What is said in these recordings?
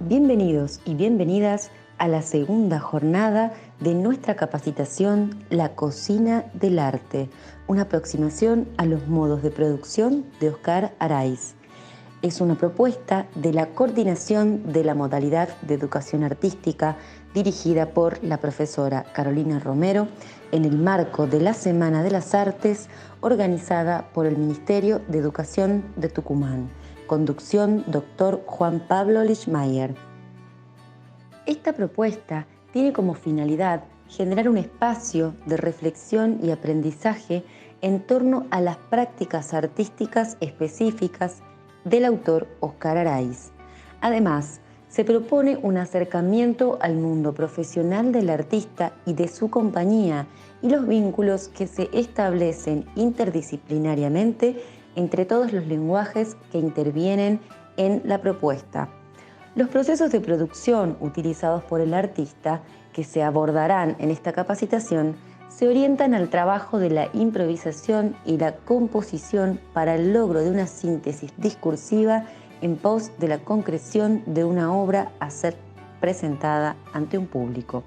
Bienvenidos y bienvenidas a la segunda jornada de nuestra capacitación La Cocina del Arte, una aproximación a los modos de producción de Oscar Araiz. Es una propuesta de la coordinación de la modalidad de educación artística dirigida por la profesora Carolina Romero en el marco de la Semana de las Artes organizada por el Ministerio de Educación de Tucumán. Conducción Dr. Juan Pablo Lischmeyer. Esta propuesta tiene como finalidad generar un espacio de reflexión y aprendizaje en torno a las prácticas artísticas específicas del autor Oscar Araiz. Además, se propone un acercamiento al mundo profesional del artista y de su compañía y los vínculos que se establecen interdisciplinariamente entre todos los lenguajes que intervienen en la propuesta. Los procesos de producción utilizados por el artista, que se abordarán en esta capacitación, se orientan al trabajo de la improvisación y la composición para el logro de una síntesis discursiva en pos de la concreción de una obra a ser presentada ante un público.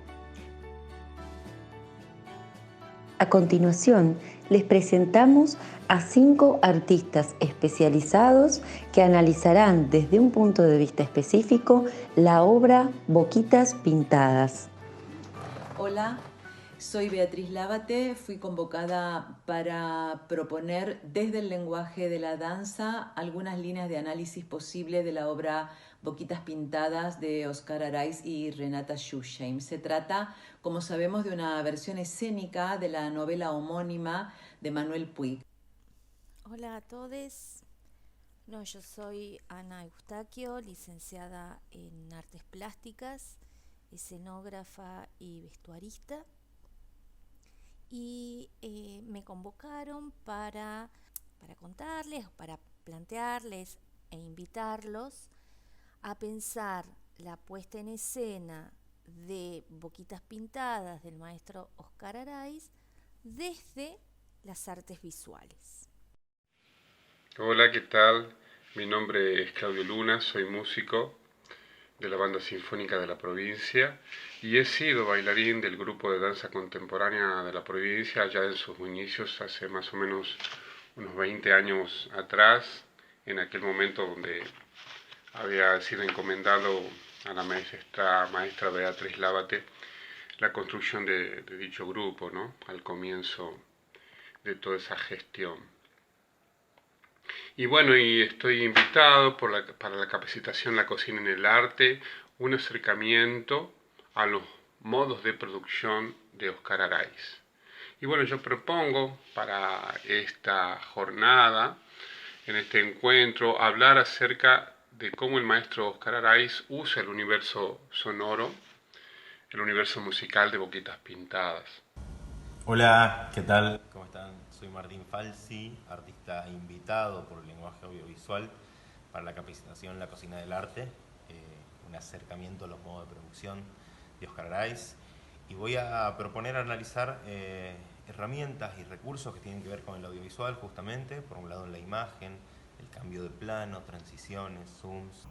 A continuación, les presentamos a 5 artistas especializados que analizarán desde un punto de vista específico la obra Boquitas Pintadas. Hola, soy Beatriz Lábate, fui convocada para proponer desde el lenguaje de la danza algunas líneas de análisis posible de la obra Boquitas Pintadas de Oscar Araiz y Renata Schussheim. Se trata, como sabemos, de una versión escénica de la novela homónima de Manuel Puig. Hola a todos. Yo soy Ana Eustaquio, licenciada en Artes Plásticas, escenógrafa y vestuarista. Y me convocaron para contarles, para plantearles e invitarlos a pensar la puesta en escena de Boquitas Pintadas del maestro Oscar Araiz desde las artes visuales. Hola, ¿qué tal? Mi nombre es Claudio Luna, soy músico de la Banda Sinfónica de la provincia y he sido bailarín del grupo de danza contemporánea de la provincia ya en sus inicios hace más o menos unos 20 años atrás, en aquel momento donde había sido encomendado a la maestra Beatriz Lábate la construcción de dicho grupo, ¿no? Al comienzo de toda esa gestión. Y bueno, y estoy invitado para la capacitación La Cocina en el Arte, un acercamiento a los modos de producción de Oscar Araiz. Y bueno, yo propongo para esta jornada, en este encuentro, hablar acerca de cómo el maestro Oscar Araiz usa el universo sonoro, el universo musical de Boquitas Pintadas. Hola, ¿qué tal? ¿Cómo están? Soy Martín Falsi, artista invitado por el lenguaje audiovisual para la capacitación La Cocina del Arte, un acercamiento a los modos de producción de Oscar Araiz. Y voy a proponer analizar herramientas y recursos que tienen que ver con el audiovisual, justamente, por un lado en la imagen, el cambio de plano, transiciones, zooms.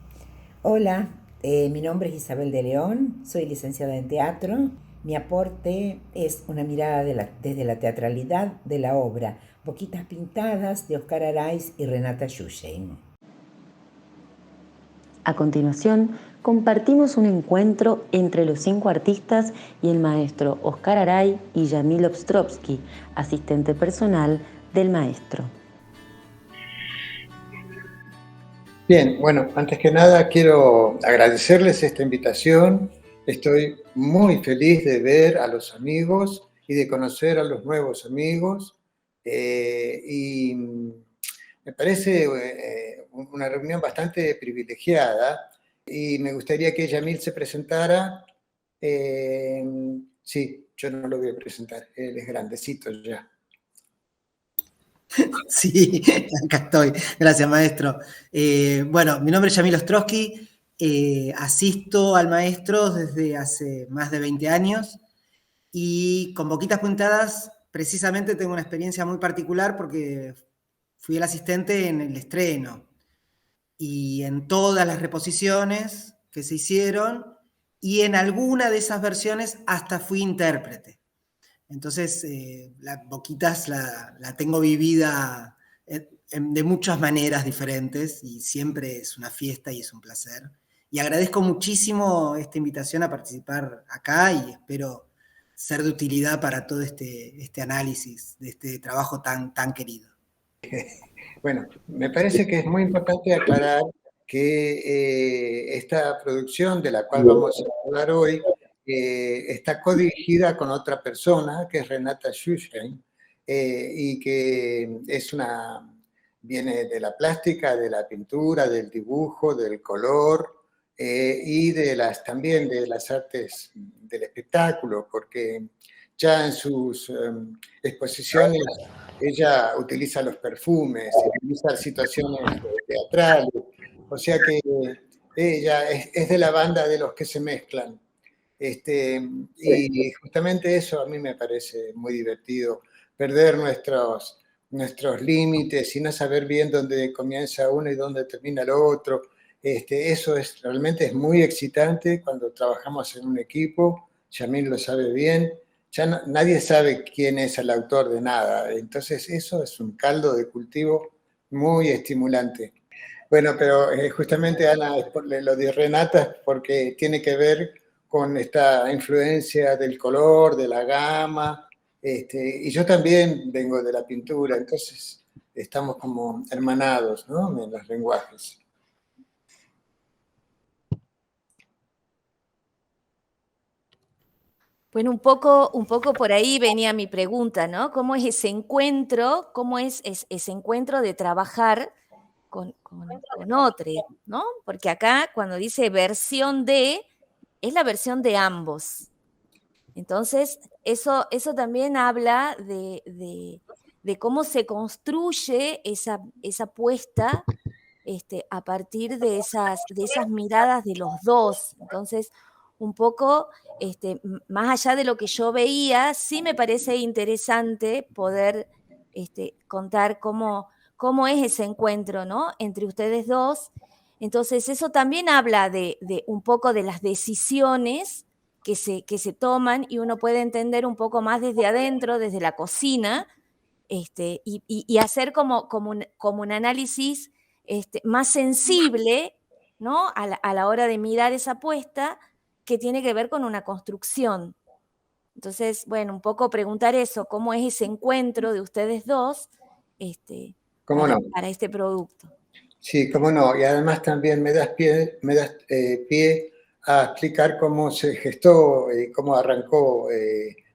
Hola, mi nombre es Isabel de León, soy licenciada en teatro. Mi aporte es una mirada desde la teatralidad de la obra Boquitas Pintadas de Oscar Araiz y Renata Schussheim. A continuación, compartimos un encuentro entre los 5 artistas y el maestro Oscar Araiz y Yamil Ostrovsky, asistente personal del maestro. Bien, bueno, antes que nada quiero agradecerles esta invitación. Estoy muy feliz de ver a los amigos y de conocer a los nuevos amigos. Y me parece una reunión bastante privilegiada y me gustaría que Yamil se presentara. Sí, yo no lo voy a presentar, él es grandecito ya. Sí, acá estoy. Gracias, maestro. Bueno, mi nombre es Yamil Ostrowski. Asisto al maestro desde hace más de 20 años y con Boquitas Pintadas precisamente tengo una experiencia muy particular porque fui el asistente en el estreno y en todas las reposiciones que se hicieron, y en alguna de esas versiones hasta fui intérprete. Entonces, Boquitas la tengo vivida de muchas maneras diferentes, y siempre es una fiesta y es un placer. Y agradezco muchísimo esta invitación a participar acá, y espero ser de utilidad para todo este análisis de este trabajo tan querido. Bueno, me parece que es muy importante aclarar que esta producción de la cual vamos a hablar hoy está codirigida con otra persona, que es Renata Schuschheim, y que viene de la plástica, de la pintura, del dibujo, del color, y también de las artes del espectáculo, porque ya en sus exposiciones ella utiliza los perfumes, utiliza situaciones teatrales, o sea que ella es de la banda de los que se mezclan. Y justamente eso a mí me parece muy divertido, perder nuestros límites y no saber bien dónde comienza uno y dónde termina el otro. Eso realmente es muy excitante cuando trabajamos en un equipo. Yamil lo sabe bien. Ya nadie sabe quién es el autor de nada. Entonces eso es un caldo de cultivo muy estimulante. Bueno, pero justamente, Ana, lo de Renata porque tiene que ver con esta influencia del color, de la gama, y yo también vengo de la pintura, entonces estamos como hermanados, ¿no?, en los lenguajes. Bueno, un poco por ahí venía mi pregunta, ¿no? ¿Cómo es ese encuentro, ese encuentro de trabajar con otro, ¿no? Porque acá cuando dice versión de, es la versión de ambos. Entonces, eso también habla de cómo se construye esa puesta a partir de esas miradas de los dos. Entonces, un poco, más allá de lo que yo veía, sí me parece interesante poder contar cómo es ese encuentro, ¿no?, entre ustedes dos. Entonces, eso también habla de un poco de las decisiones que se toman, y uno puede entender un poco más desde adentro, desde la cocina, y hacer como un análisis más sensible, ¿no?, a la hora de mirar esa apuesta que tiene que ver con una construcción. Entonces, bueno, un poco preguntar eso, cómo es ese encuentro de ustedes dos para este producto. Sí, cómo no, y además también me das pie a explicar cómo se gestó y cómo arrancó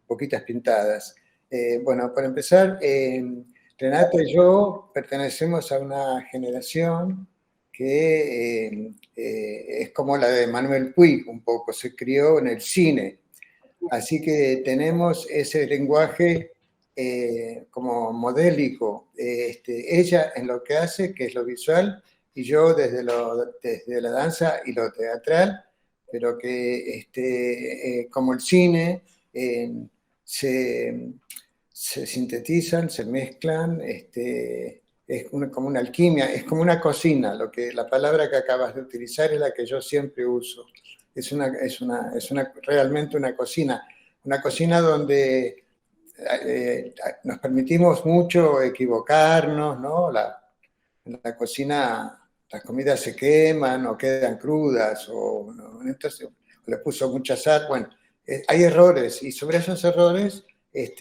Boquitas Pintadas. Bueno, para empezar, Renata y yo pertenecemos a una generación que es como la de Manuel Puig, un poco, se crió en el cine. Así que tenemos ese lenguaje como modélico. Ella en lo que hace, que es lo visual, y yo desde la danza y lo teatral, pero que como el cine se sintetizan, se mezclan, es como una alquimia, es como una cocina. La palabra que acabas de utilizar es la que yo siempre uso. Es realmente una cocina donde nos permitimos mucho equivocarnos, ¿no? En la cocina las comidas se queman o quedan crudas, ¿no? Entonces le puso mucha sal. Bueno, hay errores, y sobre esos errores es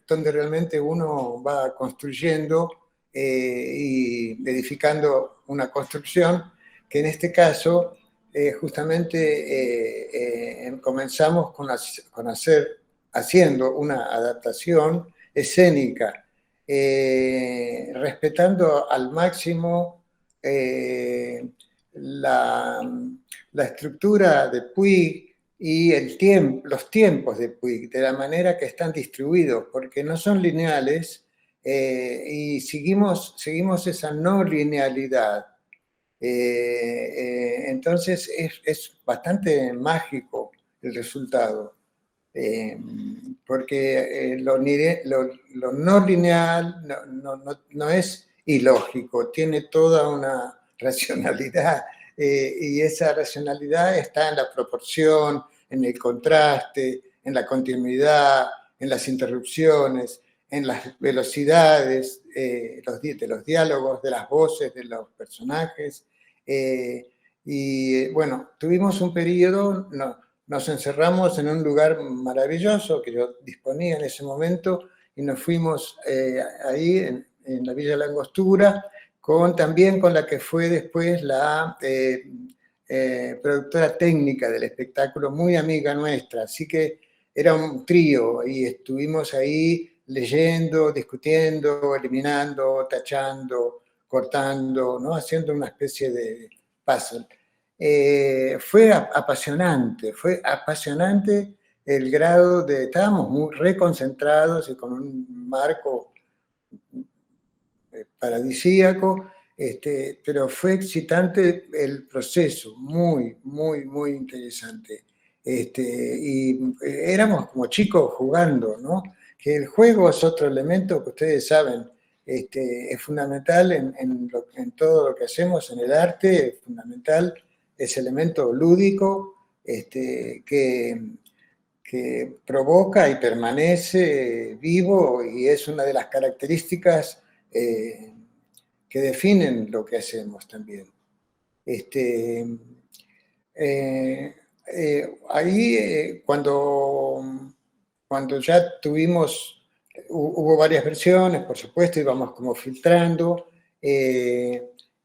donde realmente uno va construyendo y edificando una construcción que en este caso justamente comenzamos haciendo una adaptación escénica, respetando al máximo la estructura de Puig y los tiempos de Puig, de la manera que están distribuidos, porque no son lineales, y seguimos esa no linealidad. Entonces es bastante mágico el resultado, porque lo no lineal no es ilógico, tiene toda una racionalidad Y esa racionalidad está en la proporción, en el contraste, en la continuidad, en las interrupciones, en las velocidades de los diálogos, de las voces de los personajes. Bueno, tuvimos un periodo, nos encerramos en un lugar maravilloso que yo disponía en ese momento y nos fuimos ahí en la Villa La Angostura, también con la que fue después la productora técnica del espectáculo, muy amiga nuestra, así que era un trío y estuvimos ahí leyendo, discutiendo, eliminando, tachando, cortando, ¿no? Haciendo una especie de puzzle. Fue apasionante el grado de... Estábamos muy reconcentrados y con un marco paradisíaco, pero fue excitante el proceso, muy, muy, muy interesante. Y éramos como chicos jugando, ¿no? Que el juego es otro elemento que ustedes saben, es fundamental en todo lo que hacemos en el arte, es fundamental ese elemento lúdico que provoca y permanece vivo y es una de las características que definen lo que hacemos también. Ahí cuando ya hubo varias versiones, por supuesto, íbamos como filtrando,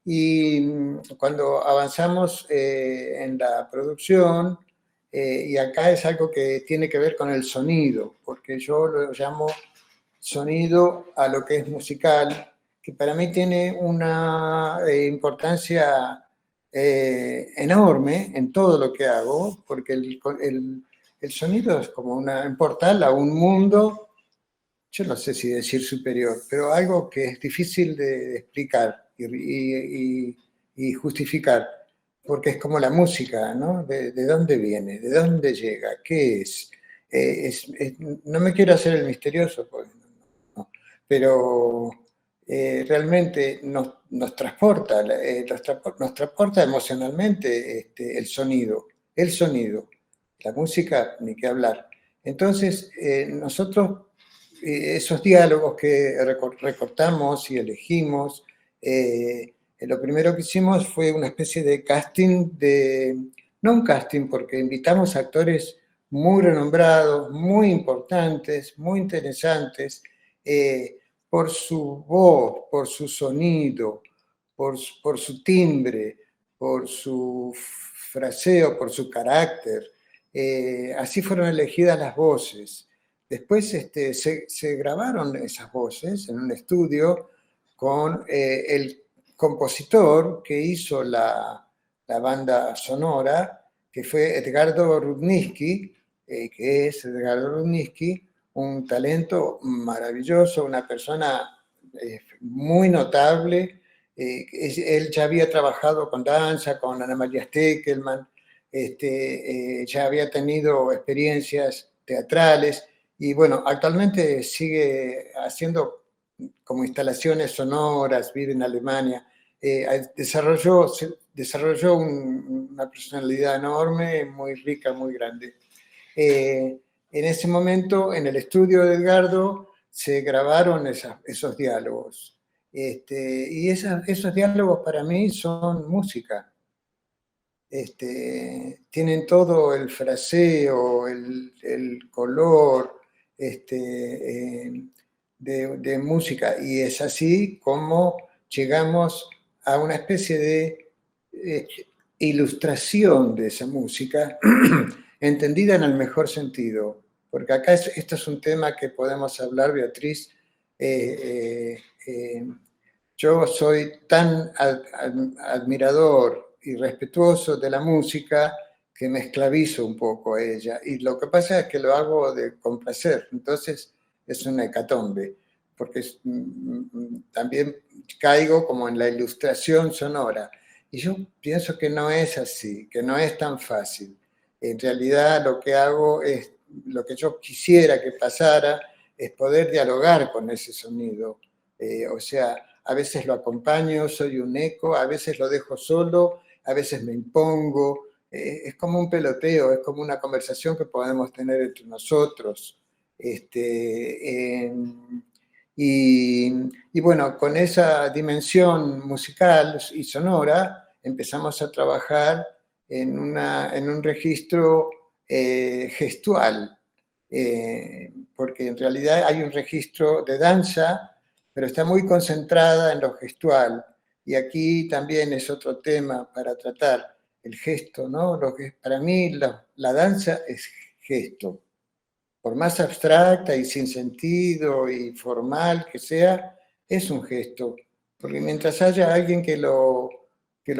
y cuando avanzamos en la producción, y acá es algo que tiene que ver con el sonido, porque yo lo llamo sonido a lo que es musical, que para mí tiene una importancia enorme en todo lo que hago, porque el sonido es como un portal a un mundo, yo no sé si decir superior, pero algo que es difícil de explicar y justificar, porque es como la música, ¿no? ¿De dónde viene? ¿De dónde llega? ¿Qué es? No me quiero hacer el misterioso, no, pero realmente nos transporta emocionalmente el sonido, la música, ni qué hablar. Entonces, nosotros, esos diálogos que recortamos y elegimos, lo primero que hicimos fue una especie de casting, no un casting, porque invitamos a actores muy renombrados, muy importantes, muy interesantes, por su voz, por su sonido, por su timbre, por su fraseo, por su carácter. Así fueron elegidas las voces. Después se grabaron esas voces en un estudio con el compositor que hizo la banda sonora, que fue Edgardo Rudnitsky, que es Edgardo Rudnitsky, un talento maravilloso, una persona muy notable. Él ya había trabajado con danza, con Ana María Steckelman, ya había tenido experiencias teatrales y bueno, actualmente sigue haciendo como instalaciones sonoras, vive en Alemania. Desarrolló una personalidad enorme, muy rica, muy grande. En ese momento, en el estudio de Edgardo, se grabaron esos diálogos. Y esos diálogos para mí son música. Tienen todo el fraseo, el color de música. Y es así como llegamos a una especie de ilustración de esa música, entendida en el mejor sentido, porque acá esto es un tema que podemos hablar, Beatriz. Yo soy tan admirador y respetuoso de la música que me esclavizo un poco a ella, y lo que pasa es que lo hago con placer, entonces es una hecatombe, porque también caigo como en la ilustración sonora, y yo pienso que no es así, que no es tan fácil. En realidad lo que hago es, lo que yo quisiera que pasara, es poder dialogar con ese sonido. O sea, a veces lo acompaño, soy un eco, a veces lo dejo solo a veces me impongo, es como un peloteo, es como una conversación que podemos tener entre nosotros. Y bueno, con esa dimensión musical y sonora empezamos a trabajar en un registro gestual, porque en realidad hay un registro de danza, pero está muy concentrada en lo gestual. Y aquí también es otro tema para tratar, el gesto, ¿no? Para mí la danza es gesto. Por más abstracta y sin sentido y formal que sea, es un gesto. Porque mientras haya alguien que lo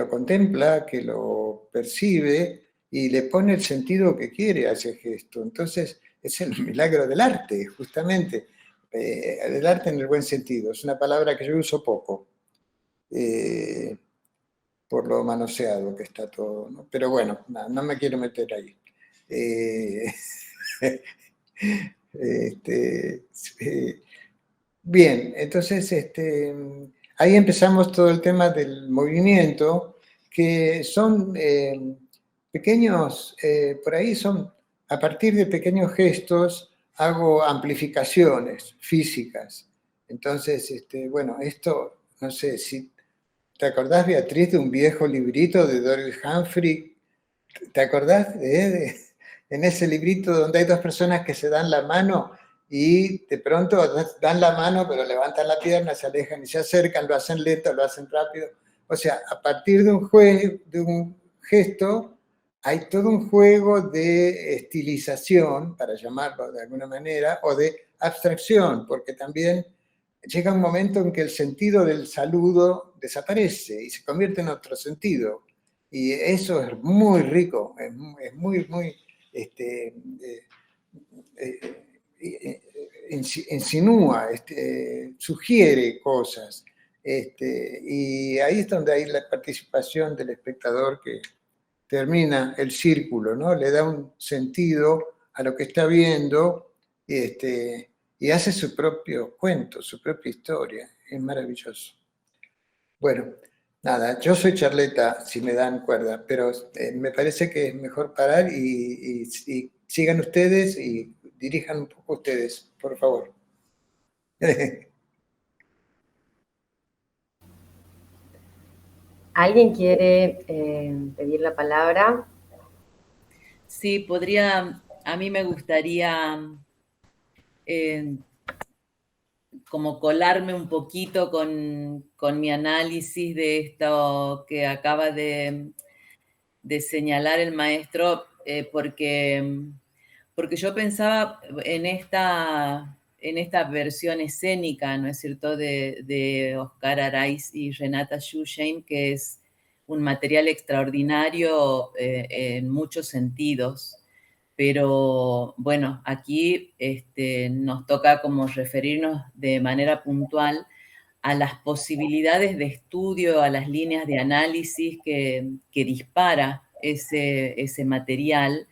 contempla, que lo percibe y le pone el sentido que quiere a ese gesto. Entonces, es el milagro del arte, justamente. Del arte en el buen sentido. Es una palabra que yo uso poco, por lo manoseado que está todo, ¿no? Pero bueno, no me quiero meter ahí. Bien, entonces ahí empezamos todo el tema del movimiento, que son pequeños, por ahí son, a partir de pequeños gestos, hago amplificaciones físicas. Entonces, bueno, esto, no sé, si te acordás, Beatriz, de un viejo librito de Doris Humphrey. ¿Te acordás en ese librito donde hay dos personas que se dan la mano y de pronto dan la mano, pero levantan la pierna, se alejan y se acercan, lo hacen lento, lo hacen rápido? O sea, a partir de un gesto, hay todo un juego de estilización, para llamarlo de alguna manera, o de abstracción, porque también llega un momento en que el sentido del saludo desaparece y se convierte en otro sentido. Y eso es muy rico, es muy, muy, insinúa, sugiere cosas. Y ahí es donde hay la participación del espectador, que termina el círculo, ¿no? Le da un sentido a lo que está viendo, y hace su propio cuento, su propia historia. Es maravilloso. Bueno, nada, yo soy charleta, si me dan cuerda, pero me parece que es mejor parar y sigan ustedes y dirijan un poco ustedes, por favor. ¿Alguien quiere pedir la palabra? Sí, a mí me gustaría como colarme un poquito con mi análisis de esto que acaba de señalar el maestro, porque yo pensaba en esta versión escénica, ¿no es cierto?, de Oscar Araiz y Renata Schusheim, que es un material extraordinario en muchos sentidos. Pero bueno, aquí nos toca como referirnos de manera puntual a las posibilidades de estudio, a las líneas de análisis que dispara ese material,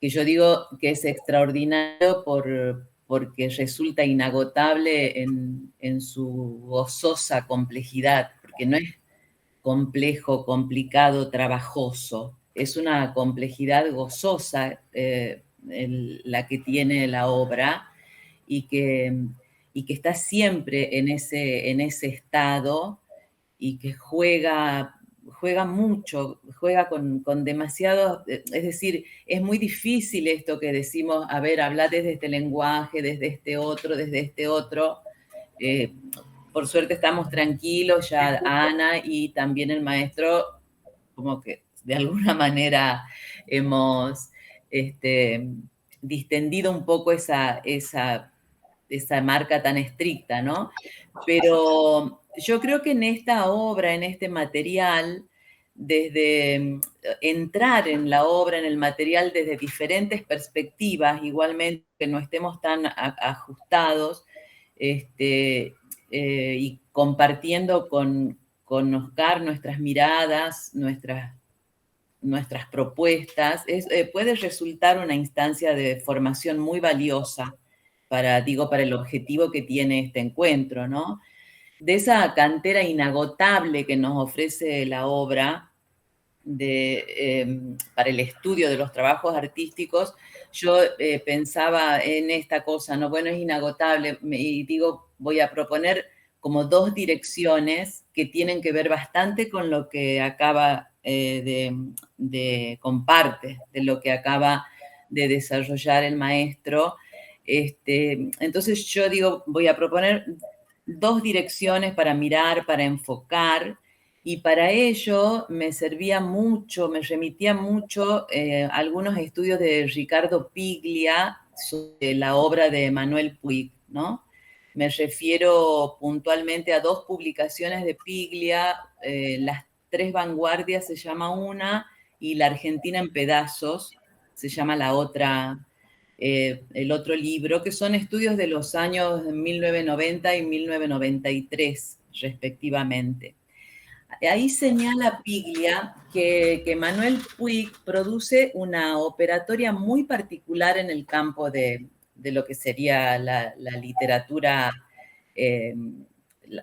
que yo digo que es extraordinario porque resulta inagotable en su gozosa complejidad, porque no es complejo, complicado, trabajoso. Es una complejidad gozosa la que tiene la obra y que está siempre en ese estado y que juega mucho, juega con demasiado, es decir, es muy difícil esto que decimos, a ver, habla desde este lenguaje, desde este otro. Por suerte estamos tranquilos, ya Ana y también el maestro, como que de alguna manera hemos distendido un poco esa marca tan estricta, ¿no? Pero yo creo que en esta obra, en este material, desde entrar en la obra, en el material desde diferentes perspectivas, igualmente que no estemos tan ajustados, y compartiendo con Oscar nuestras miradas, nuestras propuestas, puede resultar una instancia de formación muy valiosa para el objetivo que tiene este encuentro, ¿no? De esa cantera inagotable que nos ofrece la obra, para el estudio de los trabajos artísticos, yo pensaba en esta cosa, ¿no? Bueno, es inagotable, y digo, voy a proponer como 2 direcciones que tienen que ver bastante con lo que acaba comparte de lo que acaba de desarrollar el maestro. Entonces yo digo, voy a proponer 2 direcciones para mirar, para enfocar, y para ello me servía mucho, me remitía mucho algunos estudios de Ricardo Piglia sobre la obra de Manuel Puig, ¿no? Me refiero puntualmente a 2 publicaciones de Piglia, Las 3 vanguardias se llama una, y La Argentina en pedazos se llama la otra, el otro libro, que son estudios de los años 1990 y 1993, respectivamente. Ahí señala Piglia que Manuel Puig produce una operatoria muy particular en el campo de lo que sería la literatura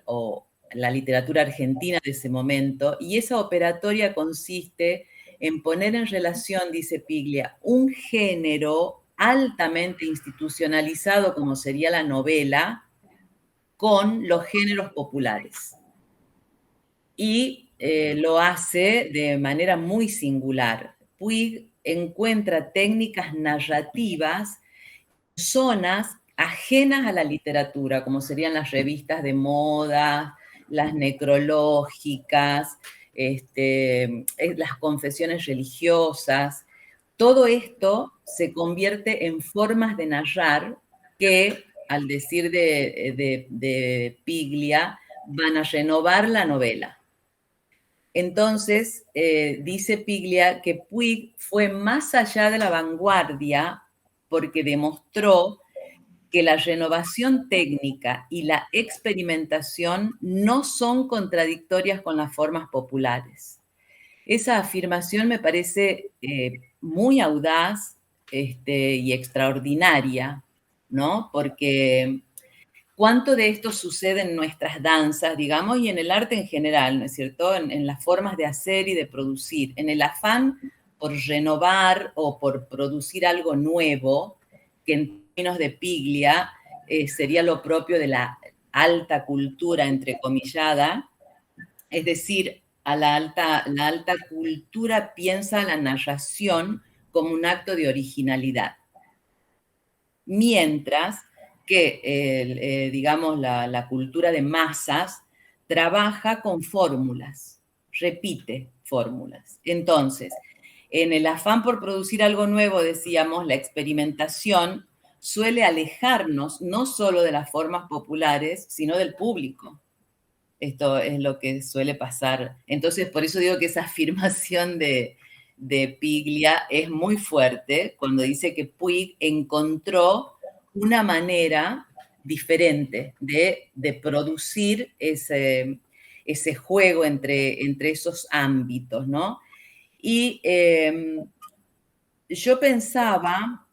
o la literatura argentina de ese momento, y esa operatoria consiste en poner en relación, dice Piglia, un género altamente institucionalizado como sería la novela con los géneros populares. Y lo hace de manera muy singular. Puig encuentra técnicas narrativas en zonas ajenas a la literatura, como serían las revistas de moda, las necrológicas, las confesiones religiosas. Todo esto se convierte en formas de narrar que, al decir de Piglia, van a renovar la novela. Entonces, dice Piglia que Puig fue más allá de la vanguardia porque demostró que la renovación técnica y la experimentación no son contradictorias con las formas populares. Esa afirmación me parece muy audaz y extraordinaria, ¿no? Porque cuánto de esto sucede en nuestras danzas, digamos, y en el arte en general, ¿no es cierto? En las formas de hacer y de producir, en el afán por renovar o por producir algo nuevo, que en términos de Piglia sería lo propio de la alta cultura, entrecomillada, es decir, la alta cultura piensa la narración como un acto de originalidad. Mientras que, digamos, la cultura de masas trabaja con fórmulas, repite fórmulas. Entonces, en el afán por producir algo nuevo, decíamos, la experimentación suele alejarnos no solo de las formas populares, sino del público. Esto es lo que suele pasar. Entonces, por eso digo que esa afirmación de Piglia es muy fuerte cuando dice que Puig encontró una manera diferente de producir ese juego entre esos ámbitos, ¿no? Y yo pensaba,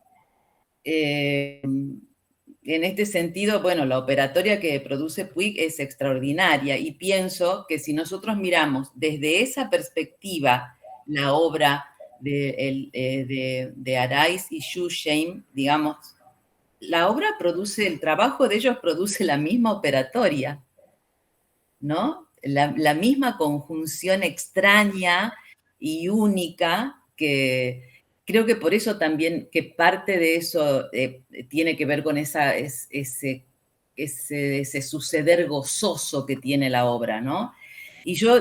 en este sentido, bueno, la operatoria que produce Puig es extraordinaria, y pienso que si nosotros miramos desde esa perspectiva la obra de Arais y Schussheim, digamos, la obra produce, el trabajo de ellos produce la misma operatoria, ¿no? La misma conjunción extraña y única, que creo que por eso también, que parte de eso tiene que ver con ese suceder gozoso que tiene la obra, ¿no? Y yo,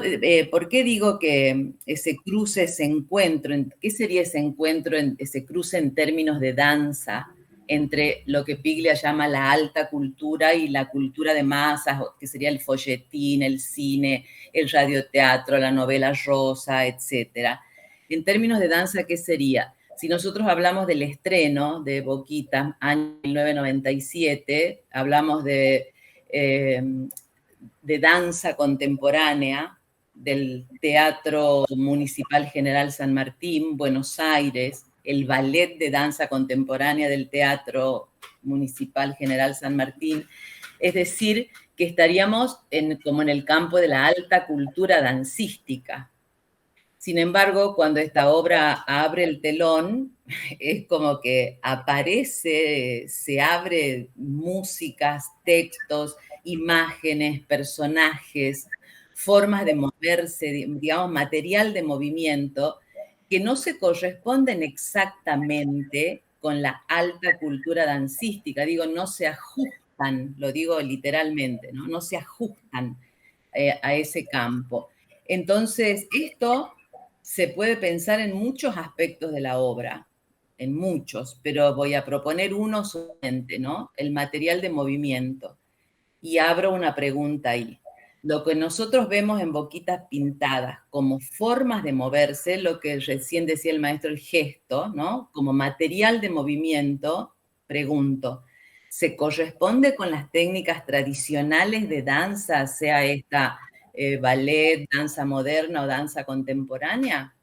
¿por qué digo que ese cruce, ese encuentro, qué sería ese encuentro, ese cruce en términos de danza entre lo que Piglia llama la alta cultura y la cultura de masas, que sería el folletín, el cine, el radioteatro, la novela rosa, etcétera? En términos de danza, ¿qué sería? Si nosotros hablamos del estreno de Boquita, año 1997, hablamos de danza contemporánea del Teatro Municipal General San Martín, Buenos Aires, el Ballet de Danza Contemporánea del Teatro Municipal General San Martín. Es decir, que estaríamos como en el campo de la alta cultura dancística. Sin embargo, cuando esta obra abre el telón, es como que aparece, se abre músicas, textos, imágenes, personajes, formas de moverse, digamos, material de movimiento, que no se corresponden exactamente con la alta cultura dancística. Digo, no se ajustan, lo digo literalmente, ¿no? No se ajustan a ese campo. Entonces, esto se puede pensar en muchos aspectos de la obra, en muchos, pero voy a proponer uno solamente, ¿no? El material de movimiento. Y abro una pregunta ahí. Lo que nosotros vemos en Boquitas Pintadas como formas de moverse, lo que recién decía el maestro, el gesto, ¿no? Como material de movimiento, pregunto, ¿se corresponde con las técnicas tradicionales de danza, sea esta ballet, danza moderna o danza contemporánea?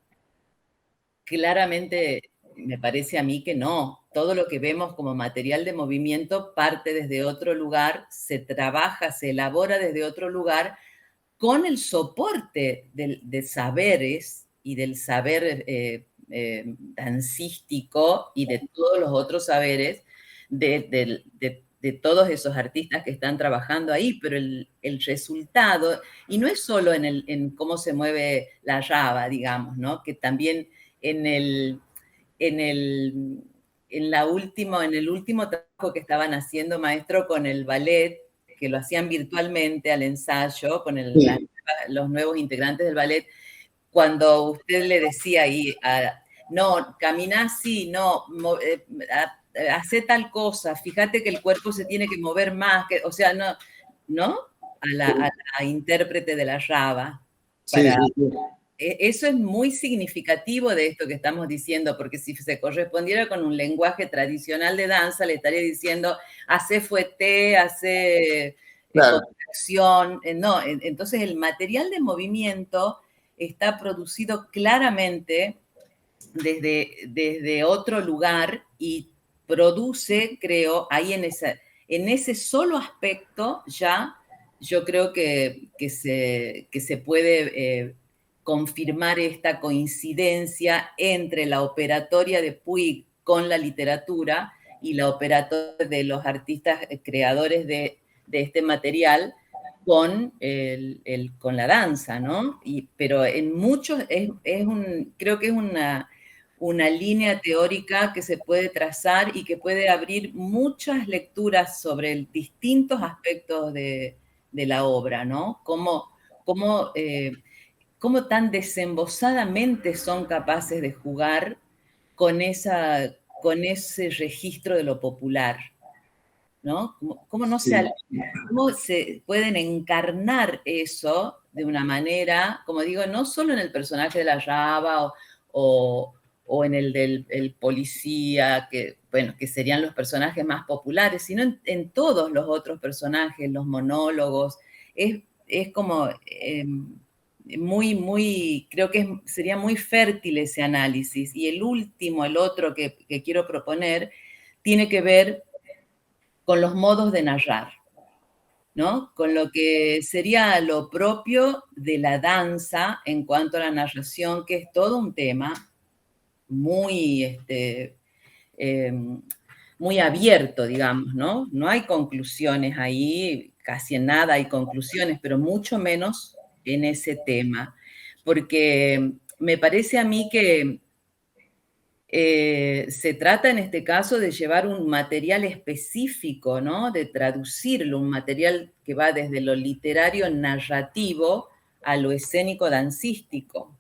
Claramente me parece a mí que no. Todo lo que vemos como material de movimiento parte desde otro lugar, se trabaja, se elabora desde otro lugar con el soporte de saberes y del saber dancístico y de todos los otros saberes de todos esos artistas que están trabajando ahí, pero el resultado, y no es solo en cómo se mueve la llave, digamos, ¿no? Que también en el, en el, en el último trabajo que estaban haciendo, maestro, con el ballet, que lo hacían virtualmente al ensayo, con los nuevos integrantes del ballet, cuando usted le decía ahí, no, camina así, no, hace tal cosa, fíjate que el cuerpo se tiene que mover más, o sea, ¿no? A la intérprete de la Raba. Sí, sí, sí. Eso es muy significativo de esto que estamos diciendo, porque si se correspondiera con un lenguaje tradicional de danza, le estaría diciendo, hace fuete, hace contracción. No, entonces el material de movimiento está producido claramente desde otro lugar y produce, creo, ahí en ese solo aspecto ya yo creo que se puede confirmar esta coincidencia entre la operatoria de Puig con la literatura y la operatoria de los artistas creadores de este material con la danza, ¿no? Pero en muchos creo que es una línea teórica que se puede trazar y que puede abrir muchas lecturas sobre distintos aspectos de la obra, ¿no? Cómo tan desembosadamente son capaces de jugar con ese registro de lo popular, ¿no? Cómo se pueden encarnar eso de una manera, como digo, no solo en el personaje de la Raba o en el del policía, que serían los personajes más populares, sino en todos los otros personajes, los monólogos. Es como creo que sería muy fértil ese análisis. Y el otro que quiero proponer, tiene que ver con los modos de narrar, ¿no? Con lo que sería lo propio de la danza en cuanto a la narración, que es todo un tema muy, muy abierto, digamos, ¿no? No hay conclusiones ahí, casi en nada hay conclusiones, pero mucho menos en ese tema, porque me parece a mí que se trata en este caso de llevar un material específico, ¿no? De traducirlo, un material que va desde lo literario narrativo a lo escénico dancístico.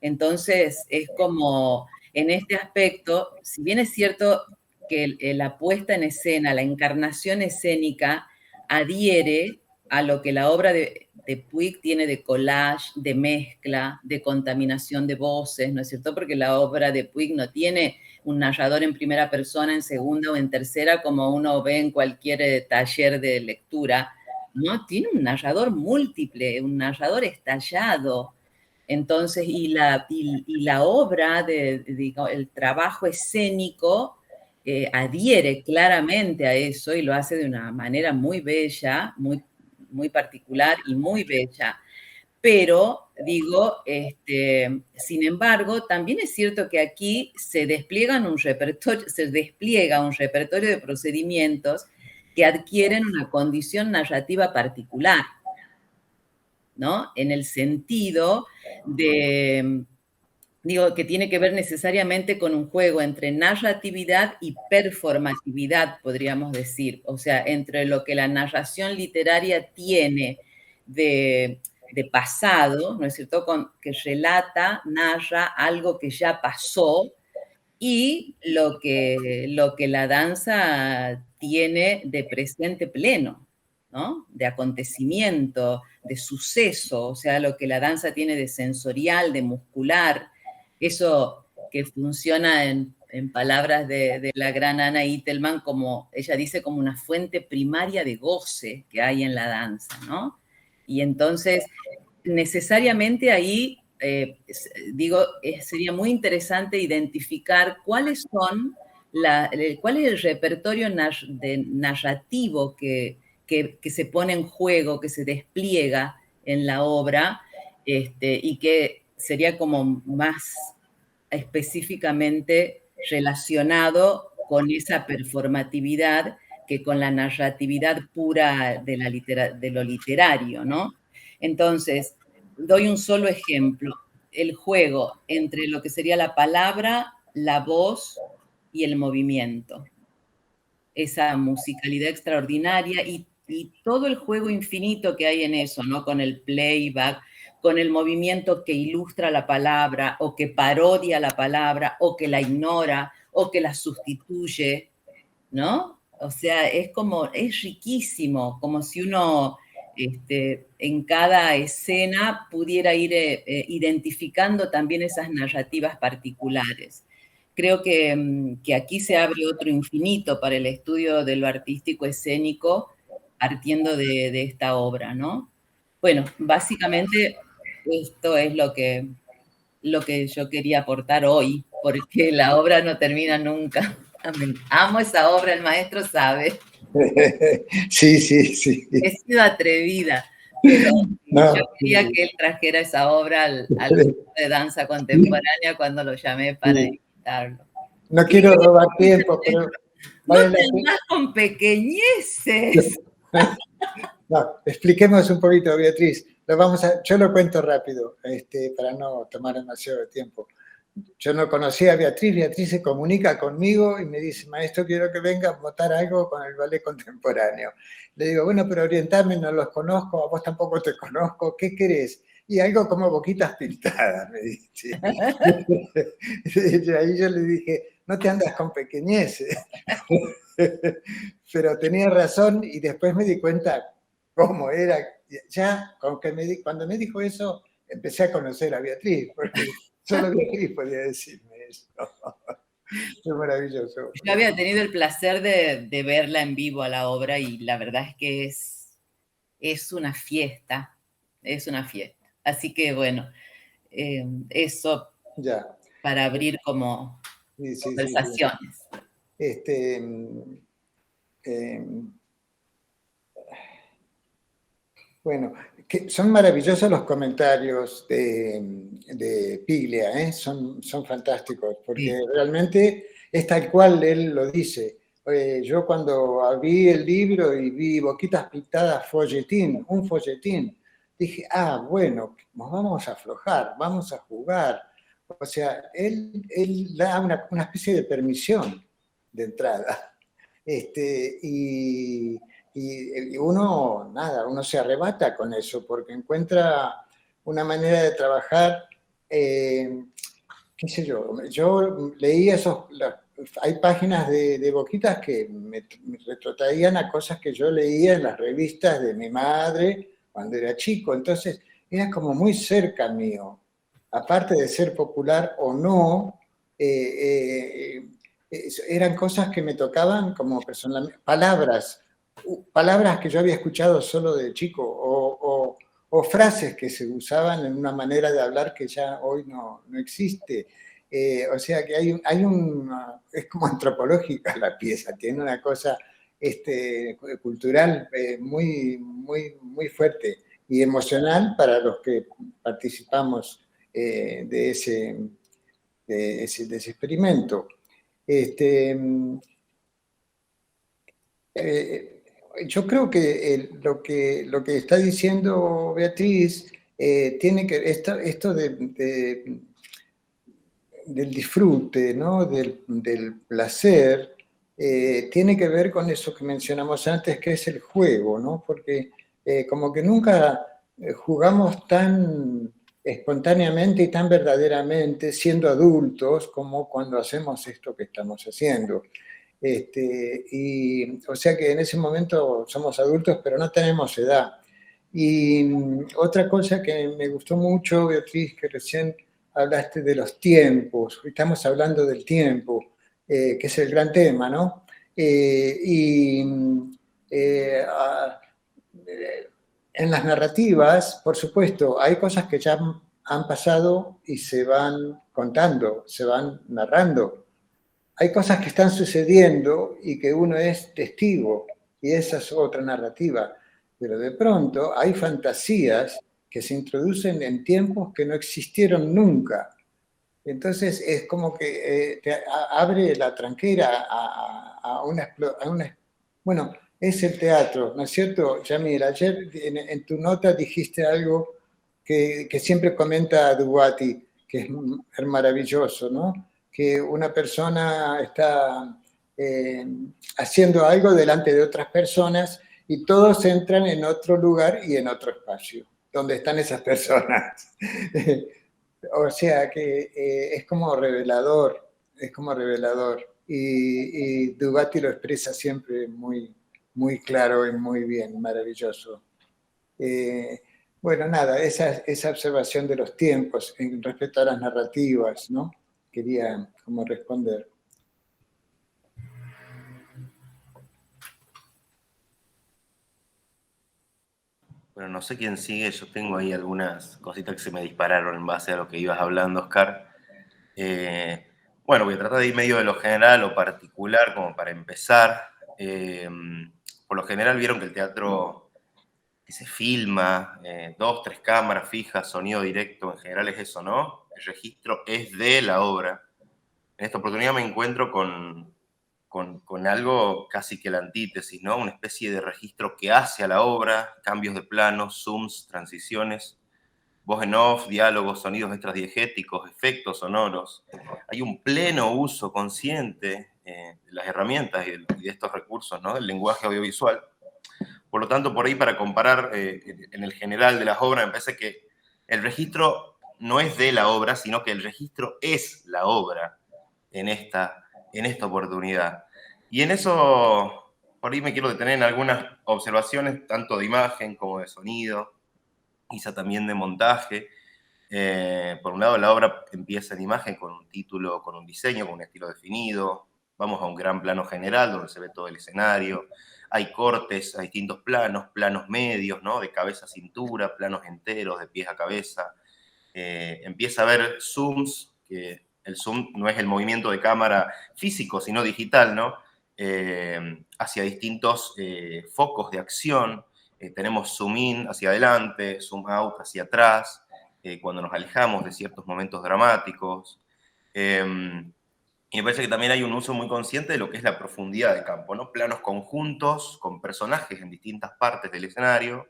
Entonces, es como en este aspecto, si bien es cierto que la puesta en escena, la encarnación escénica, adhiere a lo que la obra de Puig tiene de collage, de mezcla, de contaminación de voces, ¿no es cierto? Porque la obra de Puig no tiene un narrador en primera persona, en segunda o en tercera, como uno ve en cualquier taller de lectura, ¿no? Tiene un narrador múltiple, un narrador estallado. Entonces, y la obra, el trabajo escénico, adhiere claramente a eso y lo hace de una manera muy bella, muy, muy particular y muy bella. Pero, digo, sin embargo, también es cierto que aquí se despliega un repertorio de procedimientos que adquieren una condición narrativa particular, ¿no? En el sentido de, digo, que tiene que ver necesariamente con un juego entre narratividad y performatividad, podríamos decir. O sea, entre lo que la narración literaria tiene de pasado, ¿no es cierto?, que relata, narra algo que ya pasó, y lo que la danza tiene de presente pleno, ¿no? De acontecimiento, de suceso, o sea, lo que la danza tiene de sensorial, de muscular, eso que funciona en palabras de la gran Anna Itelman, como ella dice, como una fuente primaria de goce que hay en la danza, ¿no? Y entonces, necesariamente ahí, sería muy interesante identificar cuál es el repertorio narrativo que se pone en juego, que se despliega en la obra, y que sería como más específicamente relacionado con esa performatividad que con la narratividad pura de lo literario, ¿no? Entonces, doy un solo ejemplo, el juego entre lo que sería la palabra, la voz y el movimiento. Esa musicalidad extraordinaria y todo el juego infinito que hay en eso, ¿no? Con el playback, con el movimiento que ilustra la palabra o que parodia la palabra o que la ignora o que la sustituye, ¿no? O sea, es riquísimo, como si uno en cada escena pudiera ir identificando también esas narrativas particulares. Creo que aquí se abre otro infinito para el estudio de lo artístico escénico partiendo de esta obra, ¿no? Bueno, básicamente esto es lo que yo quería aportar hoy, porque la obra no termina nunca. Amo esa obra, el maestro sabe. Sí, sí, sí. He sido atrevida, pero yo quería que él trajera esa obra al grupo de danza contemporánea cuando lo llamé para invitarlo. No quiero robar tiempo, pero... No te andas con pequeñeces. No, expliquemos un poquito, Beatriz. Yo lo cuento rápido, para no tomar demasiado tiempo. Yo no conocía a Beatriz, Beatriz se comunica conmigo y me dice, maestro, quiero que venga a votar algo con el ballet contemporáneo. Le digo, bueno, pero orientame, no los conozco, a vos tampoco te conozco, ¿qué querés? Y algo como Boquitas Pintadas, me dice. Y ahí yo le dije, no te andas con pequeñeces. Pero tenía razón y después me di cuenta cómo era. Ya, cuando me dijo eso, empecé a conocer a Beatriz, porque solo Beatriz podía decirme eso. Es maravilloso. Yo había tenido el placer de verla en vivo a la obra y la verdad es que es una fiesta, es una fiesta. Así que bueno, eso ya. Para abrir como conversaciones. Bueno, son maravillosos los comentarios de Piglia, son fantásticos, porque realmente es tal cual él lo dice. Yo cuando vi el libro y vi Boquitas Pintadas un folletín, dije, bueno, nos vamos a aflojar, vamos a jugar. O sea, él da una especie de permisión de entrada. Y uno se arrebata con eso, porque encuentra una manera de trabajar, qué sé yo leía hay páginas de Boquitas que me retrotraían a cosas que yo leía en las revistas de mi madre cuando era chico, entonces era como muy cerca mío, aparte de ser popular o no, eran cosas que me tocaban como personalmente, palabras que yo había escuchado solo de chico, o frases que se usaban en una manera de hablar que ya hoy no existe. O sea que es como antropológica la pieza, tiene una cosa cultural muy, muy, muy fuerte, y emocional para los que participamos de ese experimento. Yo creo que lo que está diciendo Beatriz tiene que esto del disfrute, ¿no? del placer, tiene que ver con eso que mencionamos antes, que es el juego, ¿no? Porque como que nunca jugamos tan espontáneamente y tan verdaderamente siendo adultos como cuando hacemos esto que estamos haciendo. O sea que en ese momento somos adultos, pero no tenemos edad. Y otra cosa que me gustó mucho, Beatriz, que recién hablaste de los tiempos, estamos hablando del tiempo, que es el gran tema, ¿no? En las narrativas, por supuesto, hay cosas que ya han pasado y se van contando, se van narrando. Hay cosas que están sucediendo y que uno es testigo, y esa es otra narrativa. Pero de pronto hay fantasías que se introducen en tiempos que no existieron nunca. Entonces es como que te abre la tranquera a una... Bueno, es el teatro, ¿no es cierto, Yamil? Ayer en tu nota dijiste algo que siempre comenta Duvati, que es maravilloso, ¿no? Que una persona está haciendo algo delante de otras personas y todos entran en otro lugar y en otro espacio, donde están esas personas. O sea que es como revelador, es como revelador. Y Duvati lo expresa siempre muy, muy claro y muy bien, maravilloso. Bueno, nada, esa observación de los tiempos en respecto a las narrativas, ¿no? Quería como responder. Bueno, no sé quién sigue, yo tengo ahí algunas cositas que se me dispararon en base a lo que ibas hablando, Oscar. Bueno, voy a tratar de ir medio de lo general o particular como para empezar. Por lo general vieron que el teatro que se filma, 2, 3 cámaras fijas, sonido directo, en general es eso, ¿no? El registro es de la obra. En esta oportunidad me encuentro con algo casi que la antítesis, ¿no? Una especie de registro que hace a la obra, cambios de planos, zooms, transiciones, voz en off, diálogos, sonidos extradiegéticos, efectos sonoros. Hay un pleno uso consciente de las herramientas y de estos recursos, ¿no? Del lenguaje audiovisual. Por lo tanto, por ahí para comparar en el general de las obras, me parece que el registro no es de la obra, sino que el registro es la obra en esta oportunidad. Y en eso, por ahí me quiero detener en algunas observaciones, tanto de imagen como de sonido, quizá también de montaje. Por un lado, la obra empieza en imagen con un título, con un diseño, con un estilo definido. Vamos a un gran plano general donde se ve todo el escenario. Hay cortes a distintos planos, planos medios, ¿no? De cabeza a cintura, planos enteros, de pies a cabeza. Empieza a haber zooms, que el zoom no es el movimiento de cámara físico, sino digital, ¿no? Hacia distintos focos de acción. Tenemos zoom in hacia adelante, zoom out hacia atrás, cuando nos alejamos de ciertos momentos dramáticos. Y me parece que también hay un uso muy consciente de lo que es la profundidad de campo, ¿no? Planos conjuntos con personajes en distintas partes del escenario,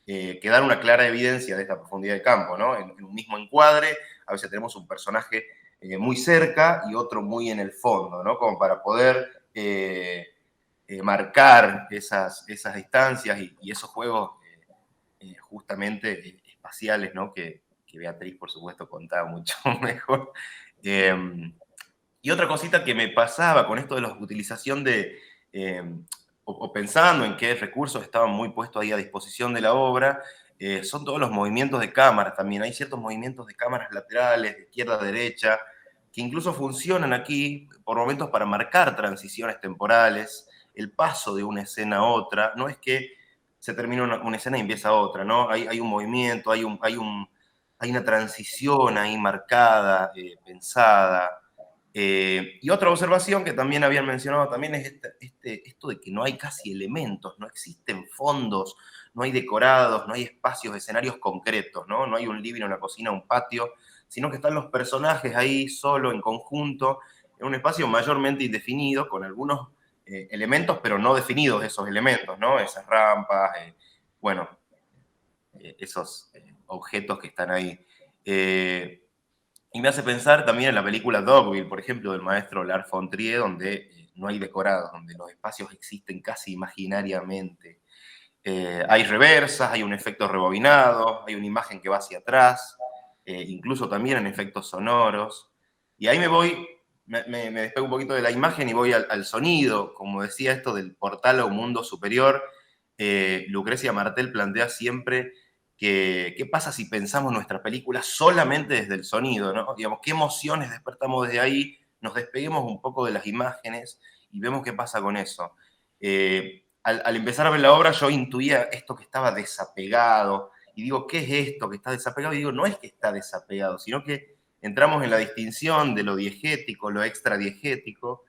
que dan una clara evidencia de esta profundidad de campo, ¿no? En un mismo encuadre, a veces tenemos un personaje muy cerca y otro muy en el fondo, ¿no? Como para poder marcar esas distancias y esos juegos justamente espaciales, ¿no? Que Beatriz, por supuesto, contaba mucho mejor. Y otra cosita que me pasaba con esto de la utilización de, o pensando en qué recursos estaban muy puestos ahí a disposición de la obra, son todos los movimientos de cámaras también. Hay ciertos movimientos de cámaras laterales, de izquierda a derecha, que incluso funcionan aquí por momentos para marcar transiciones temporales, el paso de una escena a otra. No es que se termina una escena y empieza otra, ¿no? Hay un movimiento, hay una transición ahí marcada, pensada. Y otra observación que también habían mencionado también es esto de que no hay casi elementos, no existen fondos, no hay decorados, no hay espacios, escenarios concretos, ¿no? No hay un living, una cocina, un patio, sino que están los personajes ahí solo, en conjunto, en un espacio mayormente indefinido, con algunos elementos, pero no definidos esos elementos, ¿no? Esas rampas, bueno, esos objetos que están ahí. Y me hace pensar también en la película Dogville, por ejemplo, del maestro Lars von Trier, donde no hay decorados, donde los espacios existen casi imaginariamente. Hay reversas, hay un efecto rebobinado, hay una imagen que va hacia atrás, incluso también en efectos sonoros. Y ahí me despego un poquito de la imagen y voy al sonido. Como decía esto del portal a un mundo superior, Lucrecia Martel plantea siempre que qué pasa si pensamos nuestra película solamente desde el sonido, ¿no? Digamos, qué emociones despertamos desde ahí, nos despeguemos un poco de las imágenes y vemos qué pasa con eso. Al empezar a ver la obra yo intuía esto que estaba desapegado, y digo, ¿qué es esto que está desapegado? Y digo, no es que está desapegado, sino que entramos en la distinción de lo diegético, lo extradiegético.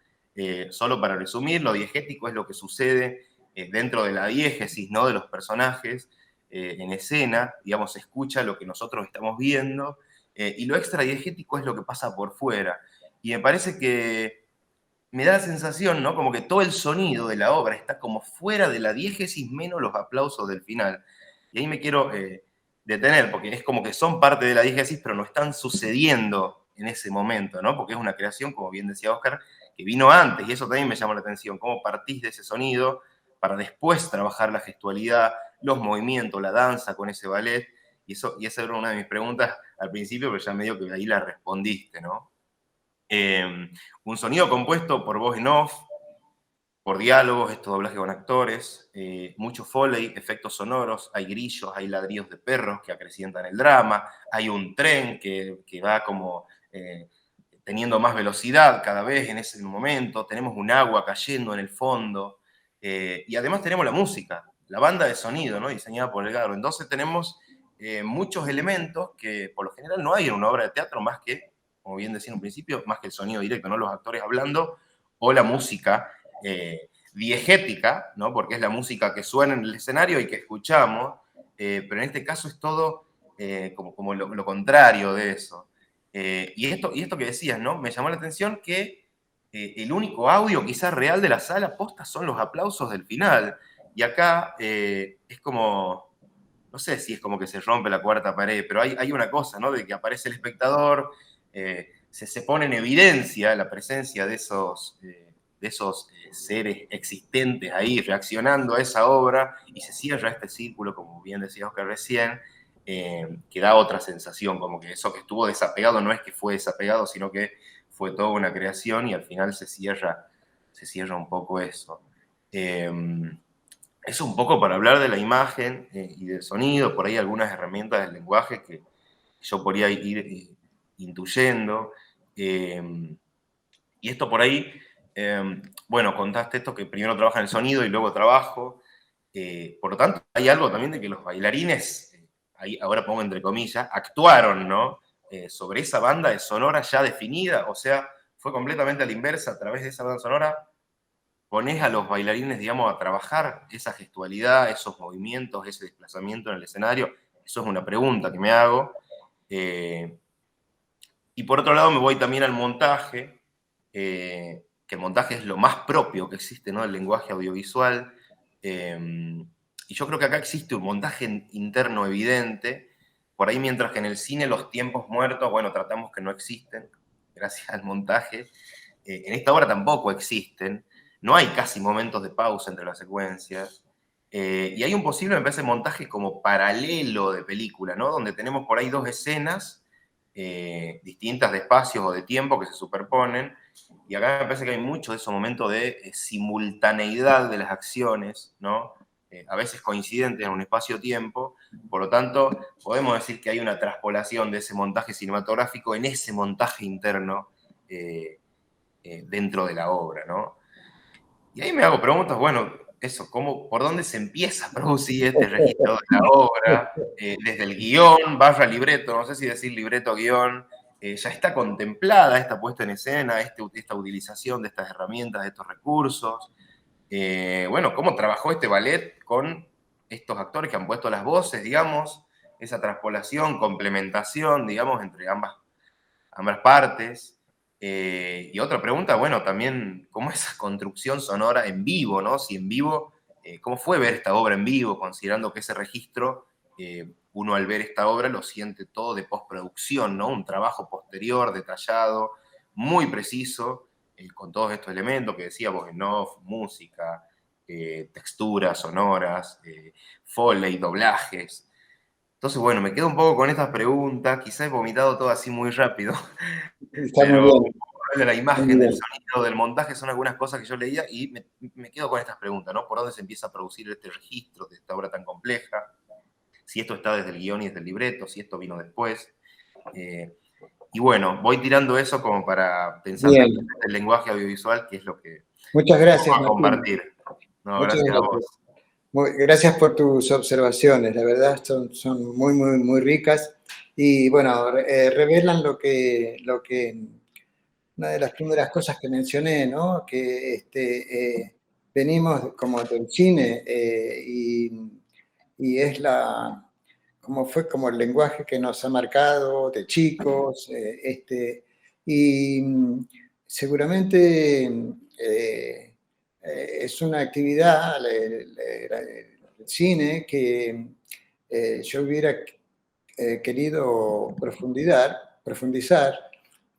Solo para resumir, lo diegético es lo que sucede dentro de la diégesis, ¿no? De los personajes en escena, digamos, se escucha lo que nosotros estamos viendo, y lo extradiegético es lo que pasa por fuera. Y me parece que me da la sensación, ¿no? Como que todo el sonido de la obra está como fuera de la diégesis, menos los aplausos del final. Y ahí me quiero detener, porque es como que son parte de la diégesis, pero no están sucediendo en ese momento, ¿no? Porque es una creación, como bien decía Oscar, que vino antes, y eso también me llama la atención, cómo partís de ese sonido para después trabajar la gestualidad, los movimientos, la danza con ese ballet, y esa era una de mis preguntas al principio, pero ya medio que ahí la respondiste, ¿no? Un sonido compuesto por voz en off, por diálogos, esto doblaje con actores, mucho foley, efectos sonoros, hay grillos, hay ladrillos de perros que acrecientan el drama, hay un tren que va como teniendo más velocidad cada vez en ese momento, tenemos un agua cayendo en el fondo, y además tenemos la música, la banda de sonido, ¿no? Diseñada por Elgaro. Entonces tenemos muchos elementos que por lo general no hay en una obra de teatro más que, como bien decía en un principio, más que el sonido directo, ¿no? Los actores hablando o la música diegética, ¿no? Porque es la música que suena en el escenario y que escuchamos, pero en este caso es todo como lo contrario de eso. Y esto que decías, ¿no? Me llamó la atención que el único audio quizás real de la sala posta son los aplausos del final. Y acá es como, no sé si es como que se rompe la cuarta pared, pero hay una cosa, ¿no? De que aparece el espectador, se pone en evidencia la presencia de esos seres existentes ahí reaccionando a esa obra, y se cierra este círculo, como bien decía Oscar recién, que da otra sensación, como que eso que estuvo desapegado no es que fue desapegado, sino que fue toda una creación, y al final se cierra un poco eso. Eso un poco para hablar de la imagen y del sonido, por ahí algunas herramientas del lenguaje que yo podría ir intuyendo. Y esto por ahí, bueno, contaste esto que primero trabaja en el sonido y luego trabajo. Por lo tanto, hay algo también de que los bailarines, ahí ahora pongo entre comillas, actuaron, ¿no? Sobre esa banda de sonora ya definida, o sea, fue completamente a la inversa, a través de esa banda sonora ponés a los bailarines, digamos, a trabajar esa gestualidad, esos movimientos, ese desplazamiento en el escenario. Eso es una pregunta que me hago. Y por otro lado me voy también al montaje, que el montaje es lo más propio que existe, ¿no? El lenguaje audiovisual. Y yo creo que acá existe un montaje interno evidente. Por ahí, mientras que en el cine los tiempos muertos, bueno, tratamos que no existen, gracias al montaje. En esta obra tampoco existen. No hay casi momentos de pausa entre las secuencias. Y hay un posible, me parece, montaje como paralelo de película, ¿no? Donde tenemos por ahí dos escenas distintas de espacios o de tiempo que se superponen. Y acá me parece que hay mucho de esos momentos de simultaneidad de las acciones, ¿no? A veces coincidentes en un espacio-tiempo. Por lo tanto, podemos decir que hay una traspolación de ese montaje cinematográfico en ese montaje interno dentro de la obra, ¿no? Y ahí me hago preguntas, bueno, eso, ¿por dónde se empieza a producir este registro de la obra? Desde el guión, barra libreto, no sé si decir libreto, guión, ya está contemplada esta puesta en escena, esta utilización de estas herramientas, de estos recursos. Bueno, cómo trabajó este ballet con estos actores que han puesto las voces, digamos, esa traspolación, complementación, digamos, entre ambas partes. Y otra pregunta, bueno, también, ¿cómo esa construcción sonora en vivo, ¿no? Si en vivo, ¿cómo fue ver esta obra en vivo, considerando que ese registro, uno al ver esta obra lo siente todo de postproducción, ¿no? Un trabajo posterior, detallado, muy preciso, con todos estos elementos que decíamos, en off, música, texturas sonoras, foley, doblajes. Entonces, bueno, me quedo un poco con estas preguntas, quizás he vomitado todo así muy rápido, Está pero muy bien. de la imagen, Muy bien. del sonido, del montaje, son algunas cosas que yo leía y me quedo con estas preguntas, ¿no? ¿Por dónde se empieza a producir este registro de esta obra tan compleja? Si esto está desde el guión y desde el libreto, si esto vino después. Y bueno, voy tirando eso como para pensar Bien. también en el lenguaje audiovisual, que es lo que Muchas gracias, vamos a Martín. compartir. No, Muchas gracias a gracias. vos. Gracias por tus observaciones, la verdad son muy, muy, muy ricas y bueno, revelan lo que, una de las primeras cosas que mencioné, ¿no? Que venimos como del cine y es como fue como el lenguaje que nos ha marcado de chicos, y seguramente es una actividad, el cine, que yo hubiera querido profundizar,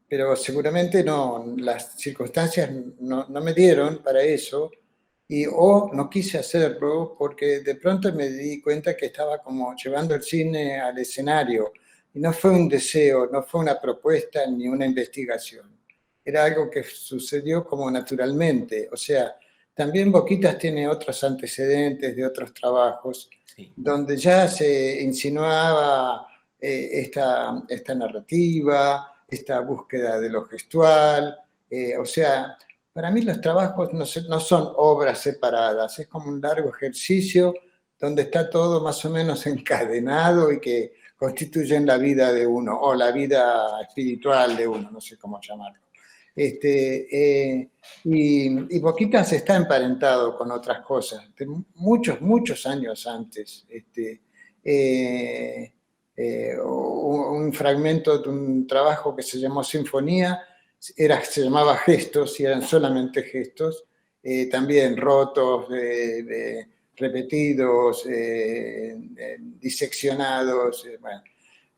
pero seguramente no, las circunstancias no me dieron para eso, o no quise hacerlo porque de pronto me di cuenta que estaba como llevando el cine al escenario, y no fue un deseo, no fue una propuesta ni una investigación. Era algo que sucedió como naturalmente, o sea, también Boquitas tiene otros antecedentes de otros trabajos, Sí. donde ya se insinuaba esta narrativa, esta búsqueda de lo gestual, o sea, para mí los trabajos no son obras separadas, es como un largo ejercicio donde está todo más o menos encadenado y que constituyen la vida de uno, o la vida espiritual de uno, no sé cómo llamarlo. Y Boquitas está emparentado con otras cosas, de muchos, muchos años antes. Un fragmento de un trabajo que se llamó Sinfonía, se llamaba Gestos, y eran solamente gestos, también rotos, repetidos, diseccionados, bueno.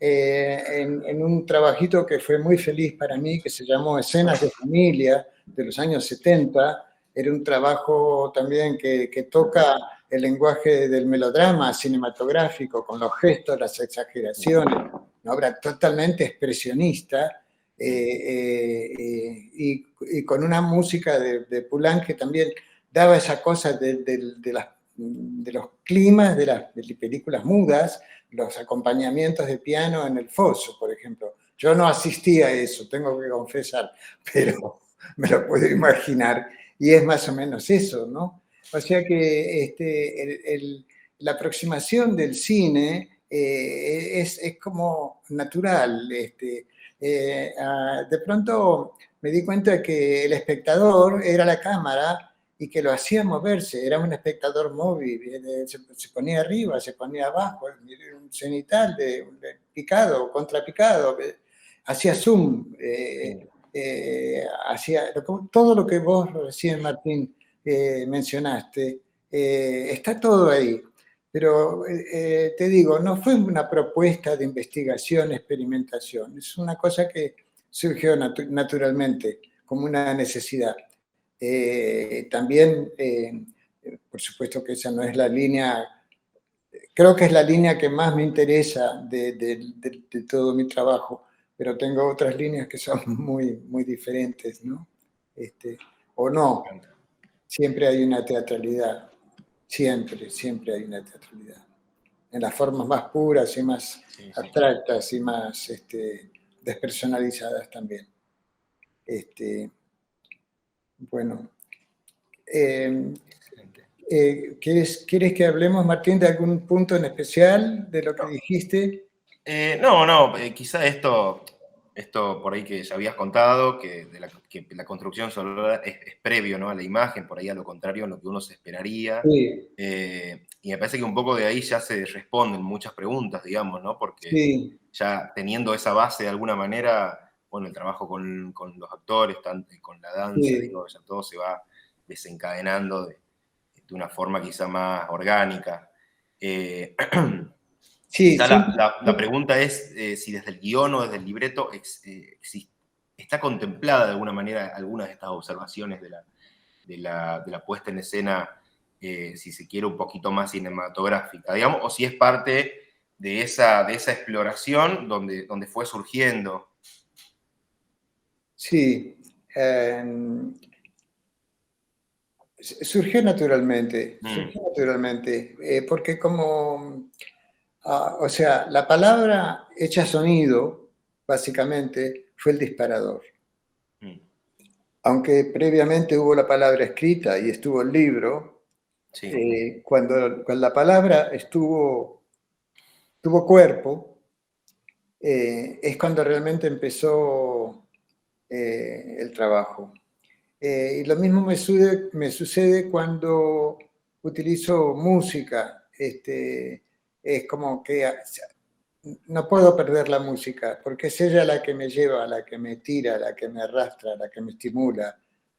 En un trabajito que fue muy feliz para mí, que se llamó Escenas de Familia, de los años 70, era un trabajo también que toca el lenguaje del melodrama cinematográfico, con los gestos, las exageraciones, una obra totalmente expresionista, y con una música de Poulenc que también daba esa cosa de los climas de las películas mudas, los acompañamientos de piano en el foso, por ejemplo. Yo no asistí a eso, tengo que confesar, pero me lo puedo imaginar, y es más o menos eso, ¿no? O sea que la aproximación del cine es como natural. De pronto me di cuenta que el espectador era la cámara y que lo hacía moverse, era un espectador móvil, se ponía arriba, se ponía abajo, un cenital de picado, contrapicado, hacía zoom, hacía todo lo que vos recién, Martín, mencionaste, está todo ahí. Pero te digo, no fue una propuesta de investigación, experimentación, es una cosa que surgió naturalmente, como una necesidad. También, por supuesto que esa no es la línea, creo que es la línea que más me interesa de todo mi trabajo, pero tengo otras líneas que son muy, muy diferentes, ¿no? O no, siempre hay una teatralidad, siempre hay una teatralidad, en las formas más puras y más abstractas y más despersonalizadas también. Bueno, ¿quieres que hablemos, Martín, de algún punto en especial de lo que dijiste? No, quizá esto, esto por ahí que ya habías contado, que la construcción sonora es previo, ¿no?, a la imagen, por ahí a lo contrario a lo que uno se esperaría. Sí, Y me parece que un poco de ahí ya se responden muchas preguntas, digamos, ¿no? Porque sí, ya teniendo esa base de alguna manera, bueno, el trabajo con los actores, con la danza, sí, digo, ya todo se va desencadenando de una forma quizá más orgánica. sí, Quizá siempre, la pregunta es si desde el guión o desde el libreto está contemplada de alguna manera algunas de estas observaciones de la puesta en escena, si se quiere, un poquito más cinematográfica, digamos, o si es parte de esa exploración donde fue surgiendo. sí. Surgió naturalmente, porque o sea, la palabra hecha sonido, básicamente, fue el disparador. Mm. Aunque previamente hubo la palabra escrita y estuvo el libro, Sí. cuando la palabra tuvo cuerpo, es cuando realmente empezó el trabajo. Y lo mismo me sucede cuando utilizo música. Es como que no puedo perder la música, porque es ella la que me lleva, la que me tira, la que me arrastra, la que me estimula,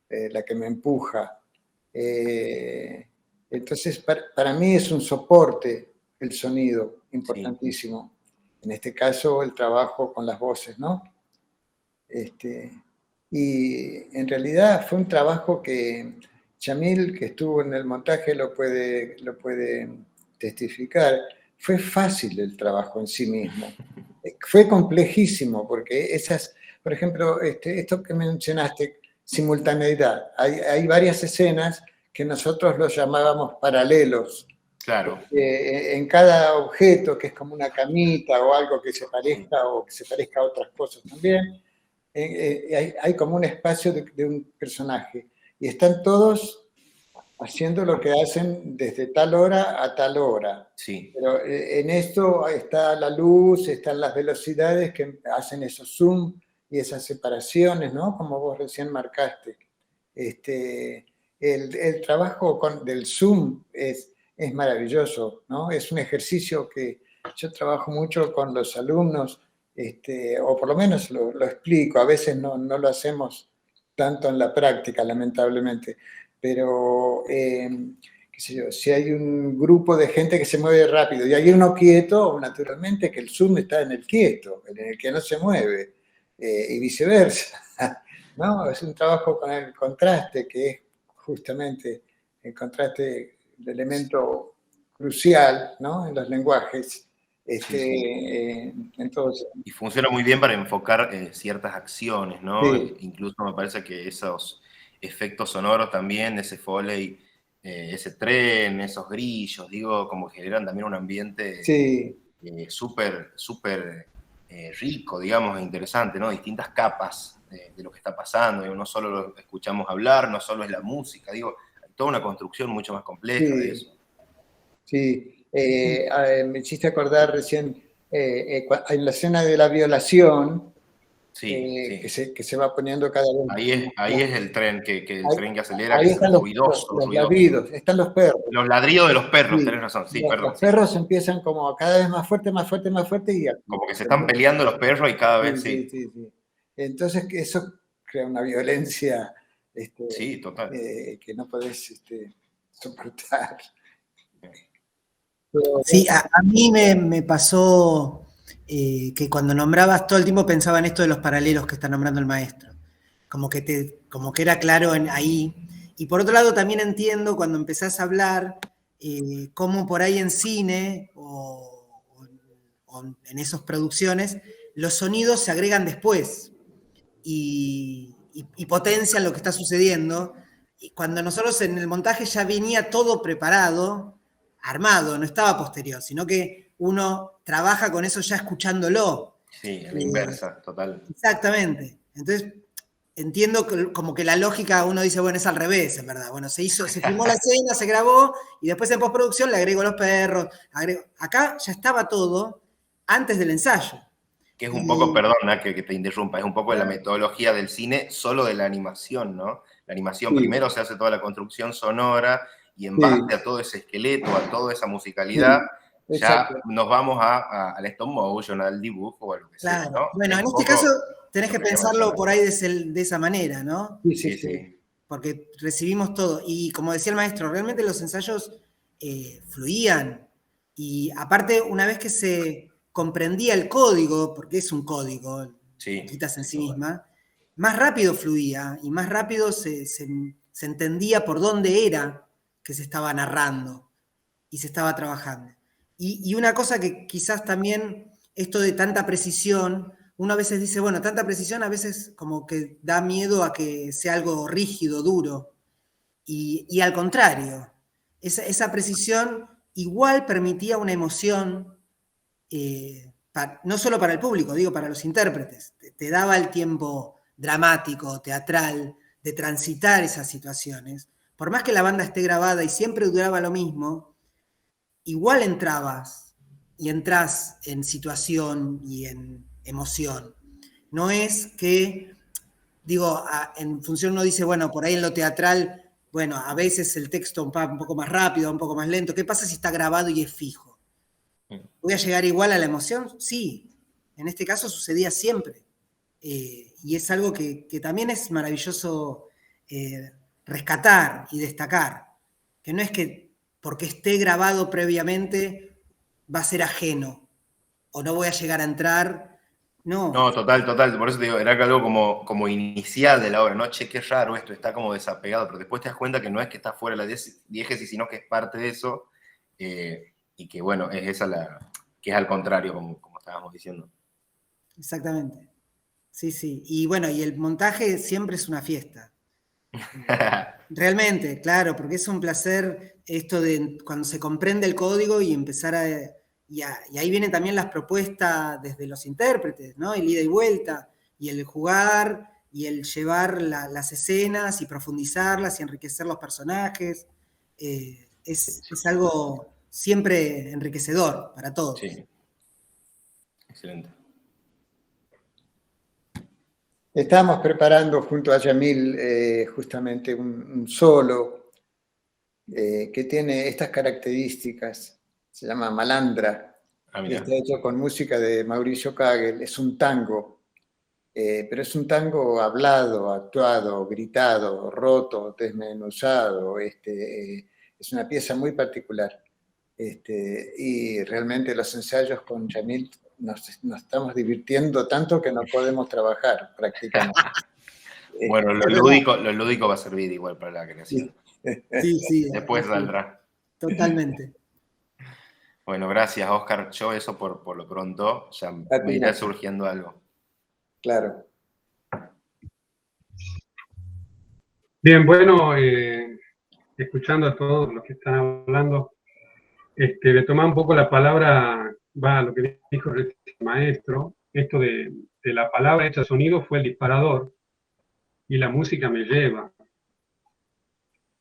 la que me empuja. Eh, entonces, para mí es un soporte el sonido, importantísimo. En este caso, el trabajo con las voces, ¿no? Y en realidad fue un trabajo que Chamil, que estuvo en el montaje, lo puede testificar. Fue fácil el trabajo en sí mismo. Fue complejísimo, porque por ejemplo, esto que mencionaste, simultaneidad. Hay varias escenas que nosotros los llamábamos paralelos. Claro. En cada objeto, que es como una camita o algo que se parezca o que se parezca a otras cosas también, hay como un espacio de un personaje y están todos haciendo lo que hacen desde tal hora a tal hora. Sí. Pero en esto está la luz, están las velocidades que hacen esos zoom y esas separaciones, ¿no? Como vos recién marcaste. El trabajo del zoom es maravilloso, ¿no? Es un ejercicio que yo trabajo mucho con los alumnos, o por lo menos lo explico, a veces no lo hacemos tanto en la práctica, lamentablemente, pero qué sé yo, si hay un grupo de gente que se mueve rápido y hay uno quieto, naturalmente que el zoom está en el quieto, en el que no se mueve, y viceversa, ¿no? Es un trabajo con el contraste, que es justamente el contraste, el elemento crucial, ¿no?, en los lenguajes. Entonces, Y funciona muy bien para enfocar ciertas acciones, ¿no? sí. Incluso me parece que esos efectos sonoros también, ese foley, ese tren, esos grillos, digo, como que generan también un ambiente Sí. súper rico, digamos, e interesante, ¿no? Distintas capas de lo que está pasando, no solo lo escuchamos hablar, no solo es la música, digo, hay toda una construcción mucho más compleja de eso. Sí, me hiciste acordar recién en la escena de la violación, Sí. que se va poniendo cada vez. Ahí es el tren, el tren que acelera, Ahí que es están ruidoso. los ladridos, están los perros. Los ladridos de los perros, Sí, tenés razón, sí, perdón. los perros empiezan como cada vez más fuerte, más fuerte, más fuerte. Como que se están peleando los perros y cada vez sí. Sí. Entonces eso crea una violencia sí, total. Que no podés soportar. Sí, a mí me pasó que cuando nombrabas todo el tiempo pensaba en esto de los paralelos que está nombrando el maestro. Como que era claro ahí. Y por otro lado también entiendo cuando empezás a hablar cómo por ahí en cine o en esas producciones los sonidos se agregan después y potencian lo que está sucediendo. Y cuando nosotros en el montaje ya venía todo preparado, armado, no estaba posterior, sino que uno trabaja con eso ya escuchándolo. Sí, en la inversa, total. Exactamente. Entonces, entiendo como que la lógica, uno dice, bueno, es al revés, en verdad. Bueno, se filmó la escena, se grabó, y después en postproducción le agrego los perros. Acá ya estaba todo antes del ensayo. Que es un poco, perdona que te interrumpa, es un poco la metodología del cine, solo de la animación, ¿no? La animación primero se hace toda la construcción sonora y en base a todo ese esqueleto, a toda esa musicalidad, ya nos vamos al stop motion, al dibujo o a lo que sea, ¿no? Bueno, en este caso tenés que pensarlo por ahí de esa manera, ¿no? Sí. Porque recibimos todo. Y como decía el maestro, realmente los ensayos fluían. Y aparte, una vez que se comprendía el código, porque es un código, quitas en sí misma, más rápido fluía y más rápido se entendía por dónde era que se estaba narrando y se estaba trabajando. Y una cosa que quizás también, esto de tanta precisión, uno a veces dice, bueno, tanta precisión a veces como que da miedo a que sea algo rígido, duro. Y al contrario, esa precisión igual permitía una emoción, no solo para el público, digo, para los intérpretes. Te daba el tiempo dramático, teatral, de transitar esas situaciones. Por más que la banda esté grabada y siempre duraba lo mismo, igual entrabas y entras en situación y en emoción. No es que, digo, en función uno dice, bueno, por ahí en lo teatral, bueno, a veces el texto un poco más rápido, un poco más lento. ¿Qué pasa si está grabado y es fijo? ¿Voy a llegar igual a la emoción? Sí. En este caso sucedía siempre. Y es algo que también es maravilloso rescatar y destacar. Que no es que porque esté grabado previamente va a ser ajeno o no voy a llegar a entrar. No, total. Por eso te digo, era algo como inicial de la obra, ¿no? Che, qué raro esto, está como desapegado, pero después te das cuenta que no es que está fuera de la diégesis, sino que es parte de eso, y que, bueno, es esa que es al contrario, como estábamos diciendo. Exactamente. Sí. Y bueno, y el montaje siempre es una fiesta. Realmente, claro, porque es un placer esto de cuando se comprende el código y empezar y ahí vienen también las propuestas desde los intérpretes, ¿no? El ida y vuelta, y el jugar, y el llevar las escenas, y profundizarlas, y enriquecer los personajes. Es algo siempre enriquecedor para todos. Sí. Excelente. Estamos preparando junto a Yamil justamente un solo que tiene estas características. Se llama Malandra. Y está hecho con música de Mauricio Kagel. Es un tango, pero es un tango hablado, actuado, gritado, roto, desmenuzado. Es una pieza muy particular. Y realmente los ensayos con Yamil nos estamos divirtiendo tanto que no podemos trabajar prácticamente. Bueno, lo lúdico va a servir igual para la creación. Sí. Después saldrá. Totalmente. Bueno, gracias, Oscar. Yo eso por lo pronto, ya me irá surgiendo algo. Claro. Bien, bueno, escuchando a todos los que están hablando, le tomaba un poco la palabra, lo que dijo el maestro, esto de la palabra hecha sonido fue el disparador y la música me lleva.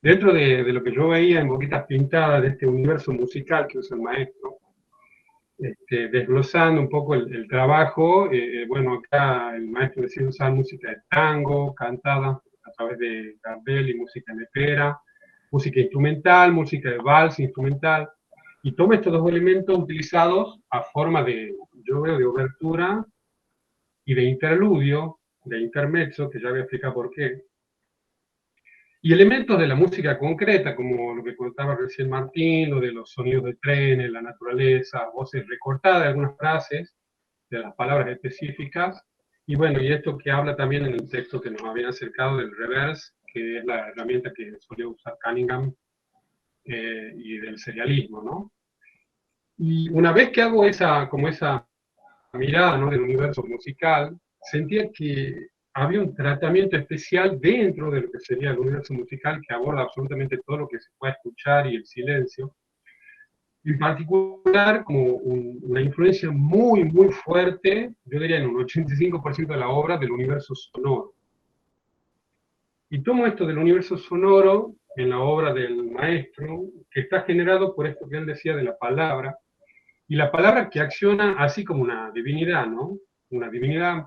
Dentro de lo que yo veía en Boquitas Pintadas, de este universo musical que usa el maestro, desglosando un poco el trabajo, bueno, acá el maestro decide usar música de tango, cantada a través de Gardel y música lepera, música instrumental, música de vals instrumental, y toma estos dos elementos utilizados a forma de, yo veo, de obertura y de interludio, de intermezzo, que ya voy a explicar por qué, y elementos de la música concreta, como lo que contaba recién Martín, lo de los sonidos de trenes, la naturaleza, voces recortadas de algunas frases, de las palabras específicas, y bueno, y esto que habla también en el texto que nos habían acercado del reverse, que es la herramienta que solía usar Cunningham, y del serialismo, ¿no? Y una vez que hago esa mirada, ¿no?, del universo musical, sentía que había un tratamiento especial dentro de lo que sería el universo musical que aborda absolutamente todo lo que se puede escuchar y el silencio. En particular, como una influencia muy, muy fuerte, yo diría en un 85% de la obra, del universo sonoro. Y tomo esto del universo sonoro en la obra del maestro, que está generado por esto que él decía de la palabra, y la palabra que acciona así como una divinidad, ¿no? una divinidad,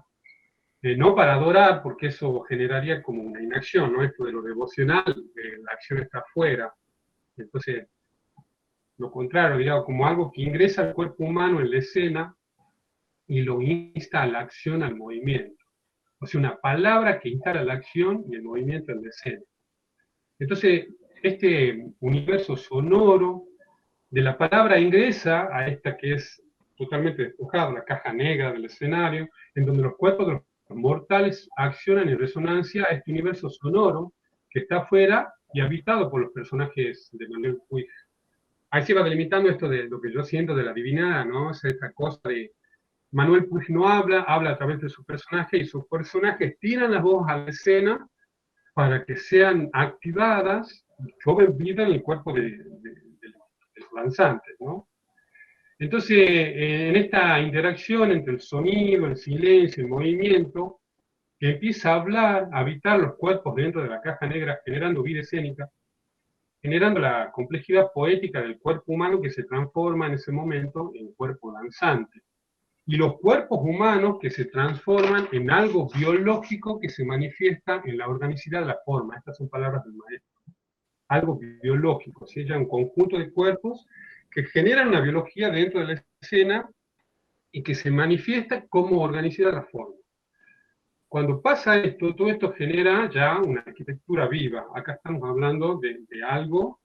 no para adorar, porque eso generaría como una inacción, ¿no? Esto de lo devocional, la acción está afuera. Entonces, lo contrario, digamos, como algo que ingresa al cuerpo humano en la escena y lo insta a la acción, al movimiento. O sea, una palabra que instala la acción y el movimiento en la escena. Entonces, este universo sonoro de la palabra ingresa a esta que es totalmente despojada, la caja negra del escenario, en donde los cuerpos de los mortales accionan en resonancia a este universo sonoro que está afuera y habitado por los personajes de Manuel Puig. Ahí se va delimitando esto de lo que yo siento de la divinidad, ¿no? Es esta cosa de Manuel Puig no habla a través de sus personajes y sus personajes tiran las voces a la escena para que sean activadas y cobren vida en el cuerpo de los danzantes, ¿no? Entonces, en esta interacción entre el sonido, el silencio, el movimiento, que empieza a hablar, a habitar los cuerpos dentro de la caja negra, generando vida escénica, generando la complejidad poética del cuerpo humano que se transforma en ese momento en cuerpo danzante. Y los cuerpos humanos que se transforman en algo biológico que se manifiesta en la organicidad de la forma. Estas son palabras del maestro. Algo biológico, ¿sí? Un conjunto de cuerpos que generan una biología dentro de la escena y que se manifiesta como organicidad de la forma. Cuando pasa esto, todo esto genera ya una arquitectura viva. Acá estamos hablando de algo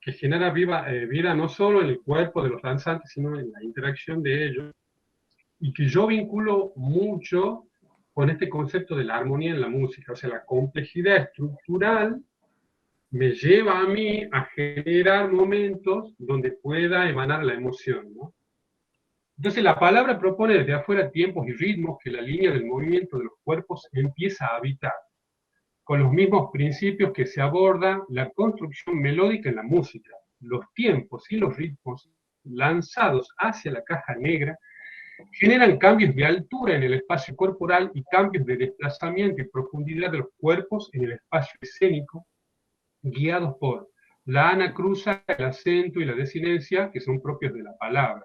que genera vida no solo en el cuerpo de los danzantes, sino en la interacción de ellos, y que yo vinculo mucho con este concepto de la armonía en la música. O sea, la complejidad estructural me lleva a mí a generar momentos donde pueda emanar la emoción, ¿no? Entonces la palabra propone desde afuera tiempos y ritmos que la línea del movimiento de los cuerpos empieza a habitar, con los mismos principios que se aborda la construcción melódica en la música. Los tiempos y los ritmos lanzados hacia la caja negra generan cambios de altura en el espacio corporal y cambios de desplazamiento y profundidad de los cuerpos en el espacio escénico, guiados por la anacruza, el acento y la desinencia, que son propios de la palabra,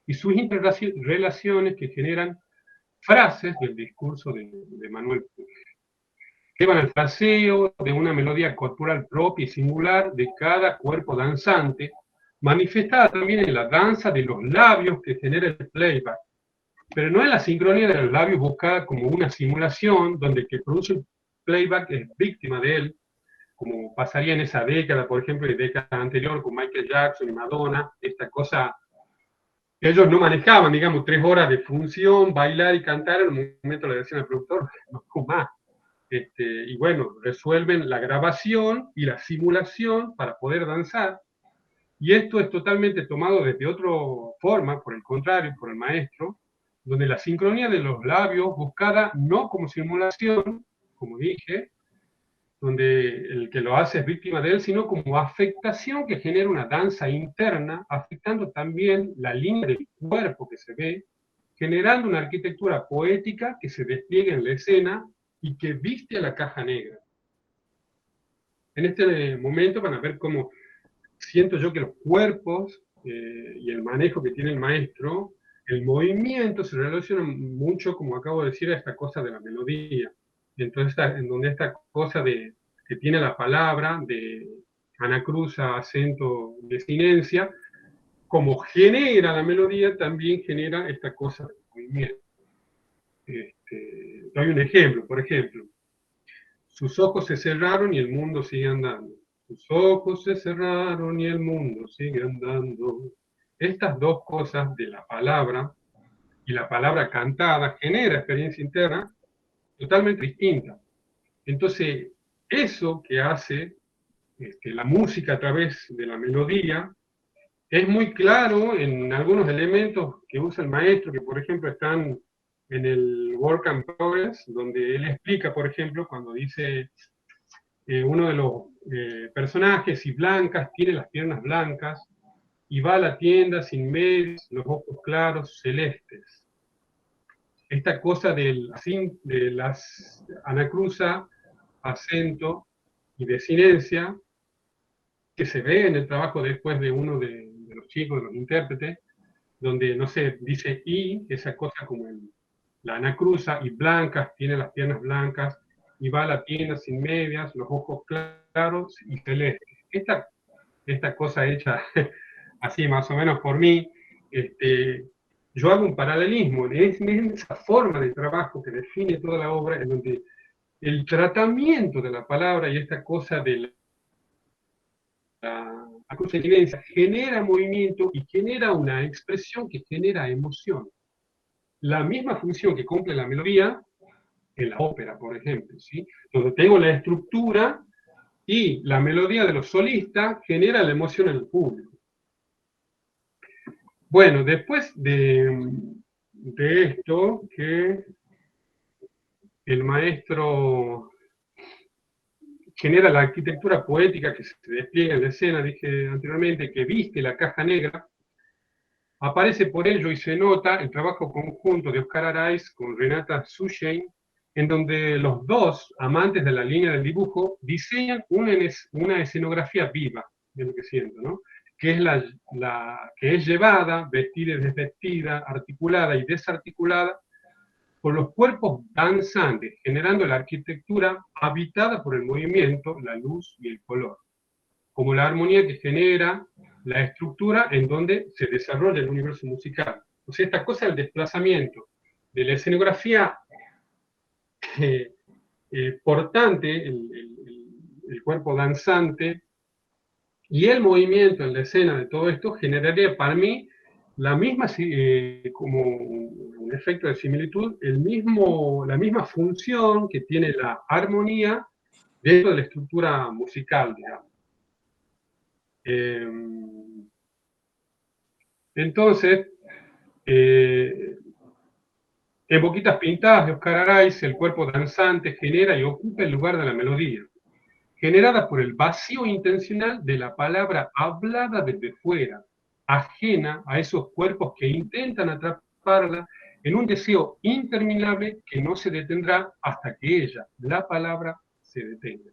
y sus interrelaciones que generan frases del discurso de Manuel Puig. Llevan al fraseo de una melodía corporal propia y singular de cada cuerpo danzante, manifestada también en la danza de los labios que genera el playback, pero no en la sincronía de los labios buscada como una simulación donde el que produce el playback es víctima de él, como pasaría en esa década, por ejemplo, y década anterior con Michael Jackson y Madonna, esta cosa que ellos no manejaban, digamos, 3 horas de función, bailar y cantar, en un momento le decían al productor, no más. Y bueno, resuelven la grabación y la simulación para poder danzar, y esto es totalmente tomado desde otra forma, por el contrario, por el maestro, donde la sincronía de los labios buscada no como simulación, como dije, donde el que lo hace es víctima de él, sino como afectación que genera una danza interna, afectando también la línea del cuerpo que se ve, generando una arquitectura poética que se despliega en la escena y que viste a la caja negra. En este momento van a ver cómo siento yo que los cuerpos y el manejo que tiene el maestro, el movimiento se relaciona mucho, como acabo de decir, a esta cosa de la melodía. Entonces, en donde esta cosa que tiene la palabra, de anacruza, acento, desinencia, como genera la melodía, también genera esta cosa del movimiento. Doy un ejemplo, por ejemplo. Sus ojos se cerraron y el mundo sigue andando. Sus ojos se cerraron y el mundo sigue andando. Estas dos cosas de la palabra y la palabra cantada genera experiencia interna totalmente distinta. Entonces, eso que hace la música a través de la melodía es muy claro en algunos elementos que usa el maestro, que por ejemplo están en el Work and Progress, donde él explica, por ejemplo, cuando dice uno de los personajes, y Blancas tiene las piernas blancas, y va a la tienda sin medias, los ojos claros, celestes. Esta cosa de las anacruza, acento y desinencia, que se ve en el trabajo después de uno de los chicos, de los intérpretes, donde, no sé, dice y, esa cosa como la anacruza y blancas, tiene las piernas blancas, y va a la tienda sin medias, los ojos claros y celestes. Esta cosa hecha así más o menos por mí, yo hago un paralelismo en esa forma de trabajo que define toda la obra, en donde el tratamiento de la palabra y esta cosa de la evidencia genera movimiento y genera una expresión que genera emoción. La misma función que cumple la melodía en la ópera, por ejemplo, ¿sí? Donde tengo la estructura y la melodía de los solistas genera la emoción en el público. Bueno, después de esto, que el maestro genera la arquitectura poética que se despliega en la escena, dije anteriormente, que viste la caja negra, aparece por ello y se nota el trabajo conjunto de Oscar Araiz con Renata Suchein, en donde los dos amantes de la línea del dibujo diseñan una escenografía viva, de lo que siento, ¿no? Que es llevada, vestida y desvestida, articulada y desarticulada, por los cuerpos danzantes, generando la arquitectura habitada por el movimiento, la luz y el color, como la armonía que genera la estructura en donde se desarrolla el universo musical. O sea, esta cosa del desplazamiento de la escenografía portante, el cuerpo danzante, y el movimiento en la escena de todo esto generaría para mí la misma, como un efecto de similitud, la misma función que tiene la armonía dentro de la estructura musical, digamos. Entonces, en Boquitas Pintadas de Oscar Araiz, el cuerpo danzante genera y ocupa el lugar de la melodía, generada por el vacío intencional de la palabra hablada desde fuera, ajena a esos cuerpos que intentan atraparla en un deseo interminable que no se detendrá hasta que ella, la palabra, se detenga.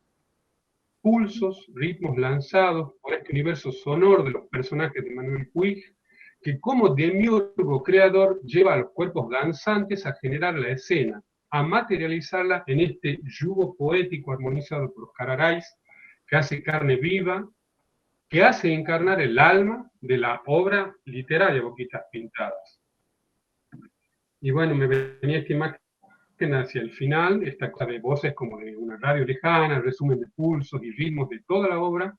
Pulsos, ritmos lanzados por este universo sonoro de los personajes de Manuel Puig, que como demiurgo creador lleva a los cuerpos danzantes a generar la escena, a materializarla en este yugo poético armonizado por Oscar Araiz, que hace carne viva, que hace encarnar el alma de la obra literaria Boquitas Pintadas. Y bueno, me venía esta imagen hacia el final, esta cosa de voces como de una radio lejana, resumen de pulsos y ritmos de toda la obra,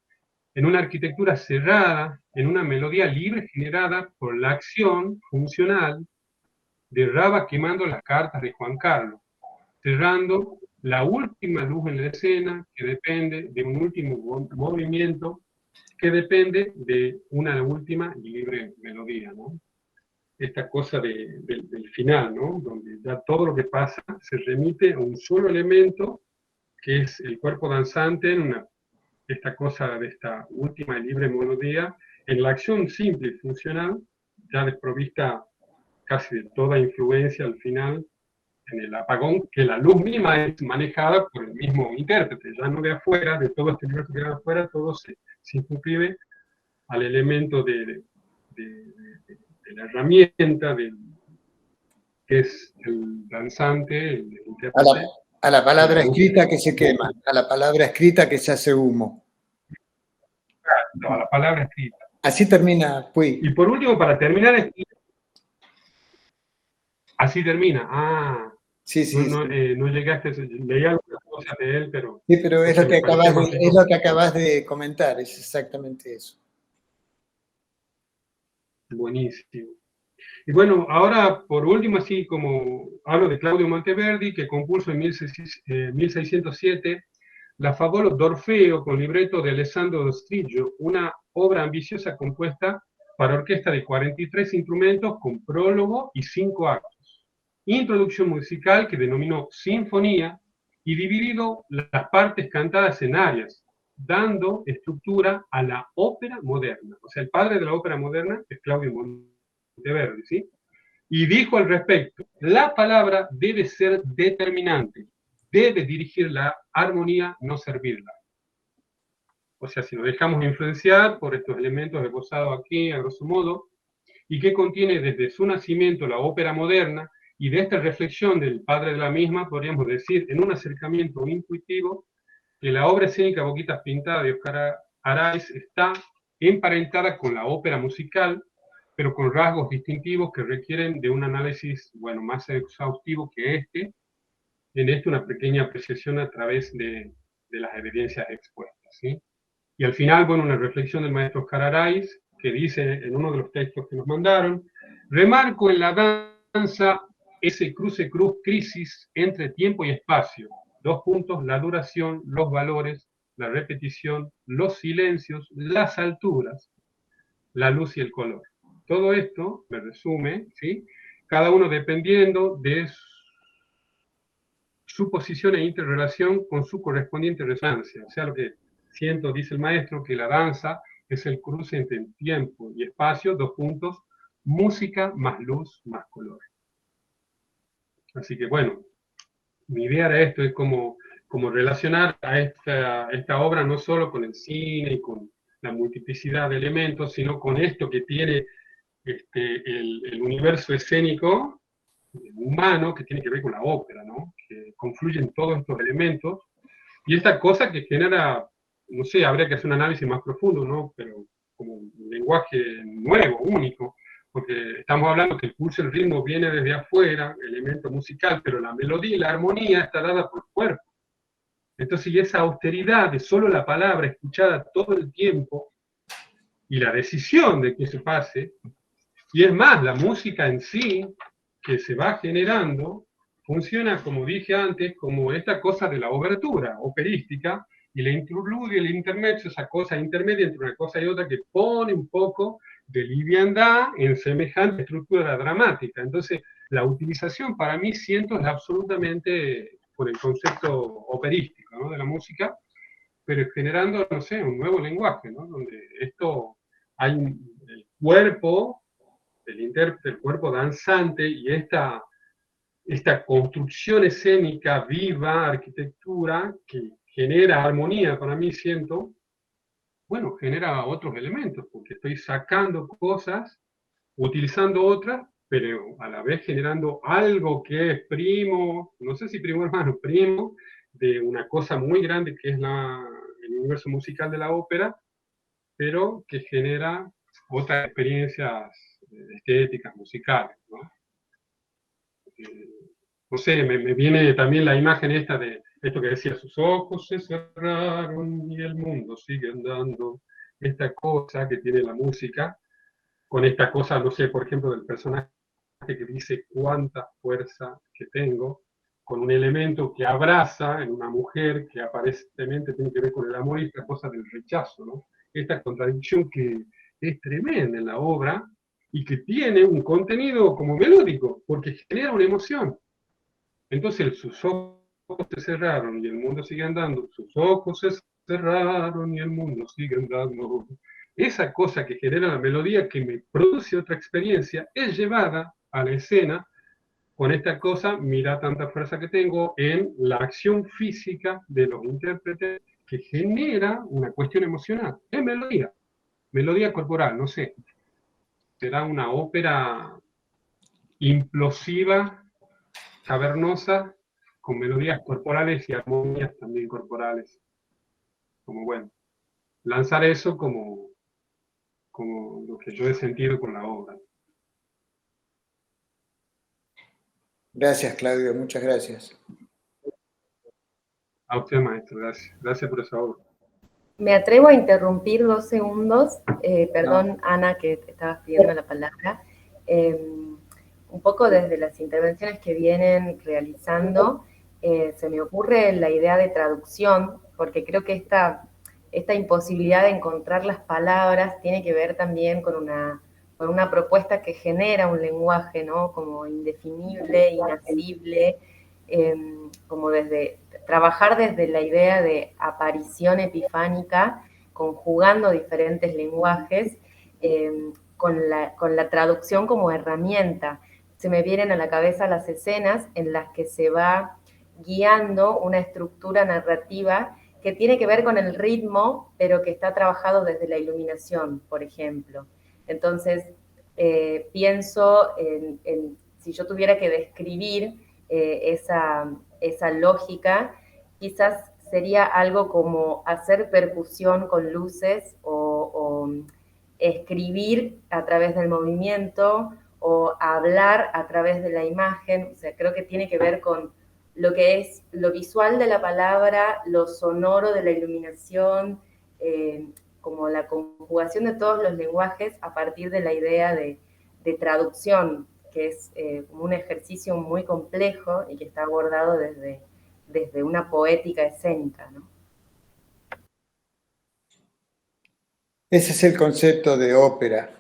en una arquitectura cerrada, en una melodía libre generada por la acción funcional de Raba quemando las cartas de Juan Carlos, cerrando la última luz en la escena, que depende de un último movimiento, que depende de una última y libre melodía, ¿no? Esta cosa del final, ¿no? Donde ya todo lo que pasa se remite a un solo elemento, que es el cuerpo danzante, en esta cosa de esta última y libre melodía, en la acción simple y funcional, ya desprovista casi de toda influencia al final, en el apagón, que la luz misma es manejada por el mismo intérprete, ya no de afuera, de todo este universo que de afuera, todo se circunscribe al elemento de la herramienta, que es el danzante, el intérprete. A la palabra escrita que se quema, a la palabra escrita que se hace humo. No, a la palabra escrita. Así termina Puig. Y por último, para terminar, así termina. Ah, sí, sí, no llegaste, leí algunas cosas de él, pero... Sí, pero es lo que acabas de comentar, es exactamente eso. Buenísimo. Y bueno, ahora por último, así como hablo de Claudio Monteverdi, que compuso en 1607 la Favola d'Orfeo con libreto de Alessandro Strillo, una obra ambiciosa compuesta para orquesta de 43 instrumentos con prólogo y 5 actos. Introducción musical que denominó sinfonía y dividido las partes cantadas en áreas, dando estructura a la ópera moderna. O sea, el padre de la ópera moderna es Claudio Monteverdi, ¿sí? Y dijo al respecto, la palabra debe ser determinante, debe dirigir la armonía, no servirla. O sea, si nos dejamos influenciar por estos elementos esbozados aquí, a grosso modo, y que contiene desde su nacimiento la ópera moderna, Y de esta reflexión del padre de la misma, podríamos decir, en un acercamiento intuitivo, que la obra escénica Boquitas Pintadas de Oscar Araiz está emparentada con la ópera musical, pero con rasgos distintivos que requieren de un análisis, bueno, más exhaustivo que este, en esto una pequeña apreciación a través de las evidencias expuestas, ¿sí? Y al final, bueno, una reflexión del maestro Oscar Araiz, que dice en uno de los textos que nos mandaron: remarco en la danza ese cruce crisis entre tiempo y espacio, dos puntos, la duración, los valores, la repetición, los silencios, las alturas, la luz y el color. Todo esto me resume, ¿sí? Cada uno dependiendo de su posición e interrelación con su correspondiente resonancia. O sea, lo que siento, dice el maestro, que la danza es el cruce entre tiempo y espacio, dos puntos, música más luz más color. Así que bueno, mi idea era esto, es como relacionar a esta obra no solo con el cine y con la multiplicidad de elementos, sino con esto que tiene el universo escénico humano, que tiene que ver con la ópera, ¿no? Que confluyen todos estos elementos, y esta cosa que genera, no sé, habría que hacer un análisis más profundo, ¿no? Pero como un lenguaje nuevo, único, porque estamos hablando que el pulso, el ritmo viene desde afuera, elemento musical, pero la melodía y la armonía está dada por el cuerpo. Entonces, y esa austeridad de solo la palabra escuchada todo el tiempo, y la decisión de que se pase, y es más, la música en sí, que se va generando, funciona, como dije antes, como esta cosa de la obertura operística, y la interludio, el intermezzo, esa cosa intermedia entre una cosa y otra que pone un poco de liviandad en semejante estructura dramática. Entonces, la utilización para mí siento es absolutamente por el concepto operístico, ¿no?, de la música, pero generando, no sé, un nuevo lenguaje, ¿no?, donde esto hay el cuerpo, el cuerpo danzante y esta construcción escénica viva, arquitectura, que genera armonía, para mí siento, bueno, genera otros elementos, porque estoy sacando cosas, utilizando otras, pero a la vez generando algo que es primo, no sé si primo hermano, primo, de una cosa muy grande que es el universo musical de la ópera, pero que genera otras experiencias estéticas, musicales, ¿no? No sé, me viene también la imagen esta de esto que decía, sus ojos se cerraron y el mundo sigue andando, esta cosa que tiene la música, con esta cosa, no sé, por ejemplo, del personaje que dice cuánta fuerza que tengo, con un elemento que abraza en una mujer que aparentemente tiene que ver con el amor y esta cosa del rechazo, ¿no? Esta contradicción que es tremenda en la obra y que tiene un contenido como melódico, porque genera una emoción. Entonces sus ojos se cerraron y el mundo sigue andando, sus ojos se cerraron y el mundo sigue andando. Esa cosa que genera la melodía, que me produce otra experiencia, es llevada a la escena con esta cosa, mira tanta fuerza que tengo, en la acción física de los intérpretes, que genera una cuestión emocional. Es melodía corporal, no sé. Será una ópera implosiva, cavernosa, con melodías corporales y armonías también corporales. Como bueno, lanzar eso como lo que yo he sentido con la obra. Gracias, Claudio, muchas gracias. A usted, maestro, gracias. Gracias por esa obra. Me atrevo a interrumpir 2 segundos. Perdón, no. Ana, que te estabas pidiendo la palabra. Un poco desde las intervenciones que vienen realizando, se me ocurre la idea de traducción, porque creo que esta imposibilidad de encontrar las palabras tiene que ver también con una propuesta que genera un lenguaje, ¿no?, como indefinible, inacible, como trabajar desde la idea de aparición epifánica, conjugando diferentes lenguajes, con la traducción como herramienta. Se me vienen a la cabeza las escenas en las que se va guiando una estructura narrativa que tiene que ver con el ritmo, pero que está trabajado desde la iluminación, por ejemplo. Entonces, pienso si yo tuviera que describir esa lógica, quizás sería algo como hacer percusión con luces o escribir a través del movimiento o hablar a través de la imagen. O sea, creo que tiene que ver con lo que es lo visual de la palabra, lo sonoro de la iluminación, como la conjugación de todos los lenguajes a partir de la idea de traducción, que es como un ejercicio muy complejo y que está abordado desde una poética escénica, ¿no? Ese es el concepto de ópera,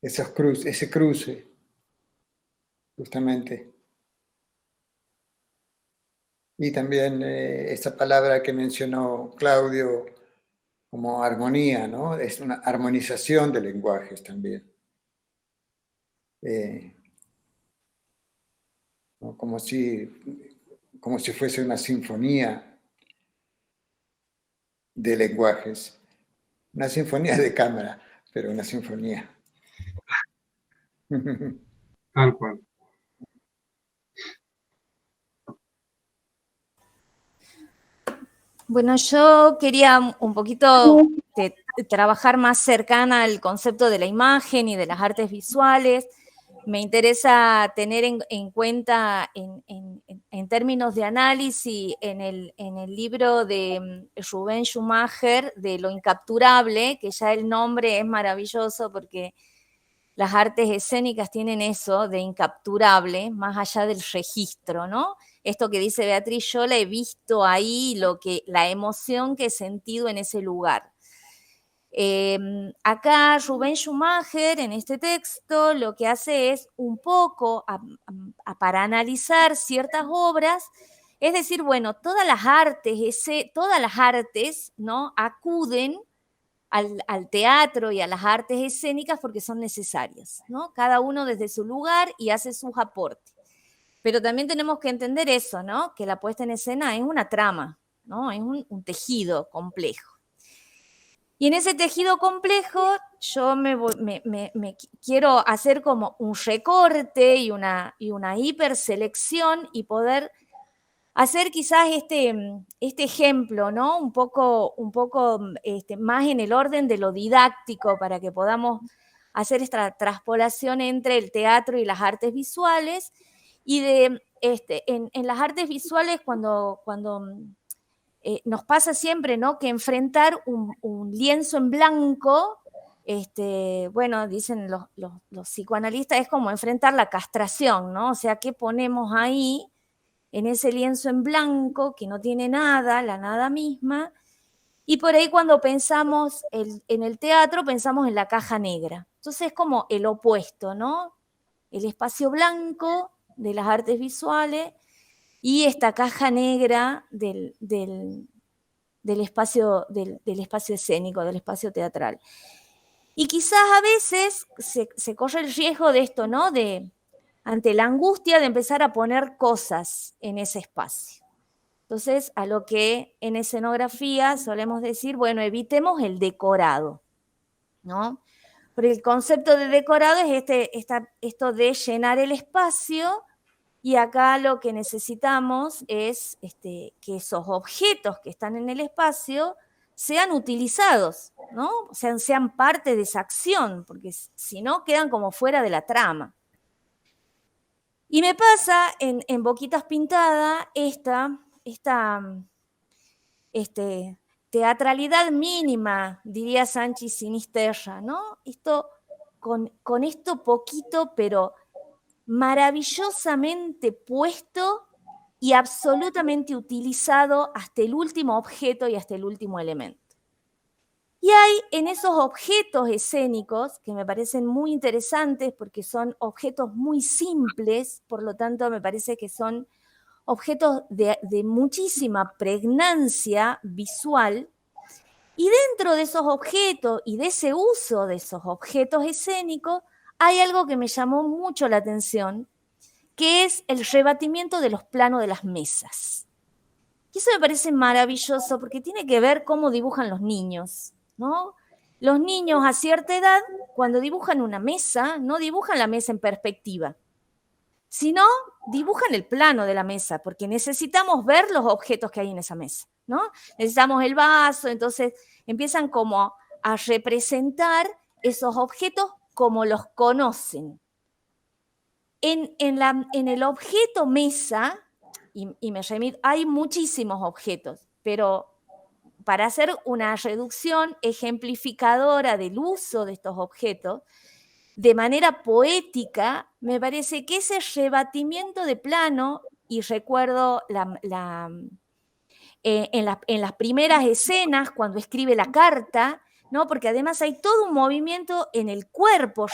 ese cruce, justamente. Y también esa palabra que mencionó Claudio como armonía, ¿no? Es una armonización de lenguajes también. ¿No? Como si fuese una sinfonía de lenguajes. Una sinfonía de cámara, pero una sinfonía. Tal cual. Bueno, yo quería un poquito trabajar más cercana al concepto de la imagen y de las artes visuales. Me interesa tener en cuenta, en términos de análisis, en el libro de Rubén Schumacher, de Lo Incapturable, que ya el nombre es maravilloso porque las artes escénicas tienen eso de incapturable, más allá del registro, ¿no? Esto que dice Beatriz, yo la he visto ahí, la emoción que he sentido en ese lugar. Acá Rubén Schumacher, en este texto, lo que hace es un poco, para analizar ciertas obras, es decir, bueno, todas las artes, ¿no?, acuden al teatro y a las artes escénicas porque son necesarias, ¿no? Cada uno desde su lugar y hace sus aportes. Pero también tenemos que entender eso, ¿no? Que la puesta en escena es una trama, ¿no? Es un tejido complejo. Y en ese tejido complejo yo me quiero hacer como un recorte y una hiperselección y poder hacer quizás este ejemplo, ¿no? Un poco más en el orden de lo didáctico para que podamos hacer esta traspolación entre el teatro y las artes visuales. Y en las artes visuales cuando nos pasa siempre, ¿no?, que enfrentar un lienzo en blanco, bueno, dicen los psicoanalistas, es como enfrentar la castración, ¿no? O sea, ¿qué ponemos ahí en ese lienzo en blanco que no tiene nada, la nada misma? Y por ahí cuando pensamos en el teatro, pensamos en la caja negra. Entonces es como el opuesto, ¿no? El espacio blanco de las artes visuales y esta caja negra del espacio escénico, del espacio teatral. Y quizás a veces se corre el riesgo de esto, ¿no? Ante la angustia de empezar a poner cosas en ese espacio. Entonces, a lo que en escenografía solemos decir, bueno, evitemos el decorado, ¿no? Porque el concepto de decorado es esto de llenar el espacio. Y acá lo que necesitamos es que esos objetos que están en el espacio sean utilizados, ¿no? O sea, sean parte de esa acción, porque si no quedan como fuera de la trama. Y me pasa en Boquitas Pintadas esta teatralidad mínima, diría Sánchez Sinisterra, ¿no? Con esto poquito, pero maravillosamente puesto y absolutamente utilizado hasta el último objeto y hasta el último elemento. Y hay en esos objetos escénicos, que me parecen muy interesantes porque son objetos muy simples, por lo tanto me parece que son objetos de muchísima pregnancia visual, y dentro de esos objetos y de ese uso de esos objetos escénicos, hay algo que me llamó mucho la atención, que es el rebatimiento de los planos de las mesas. Y eso me parece maravilloso porque tiene que ver cómo dibujan los niños, ¿no? Los niños a cierta edad, cuando dibujan una mesa, no dibujan la mesa en perspectiva, sino dibujan el plano de la mesa, porque necesitamos ver los objetos que hay en esa mesa, ¿no? Necesitamos el vaso, entonces empiezan como a representar esos objetos como los conocen. En el objeto mesa, y me remito, hay muchísimos objetos, pero para hacer una reducción ejemplificadora del uso de estos objetos, de manera poética, me parece que ese rebatimiento de plano, y recuerdo en las primeras escenas, cuando escribe la carta, ¿no? Porque además hay todo un movimiento en el cuerpo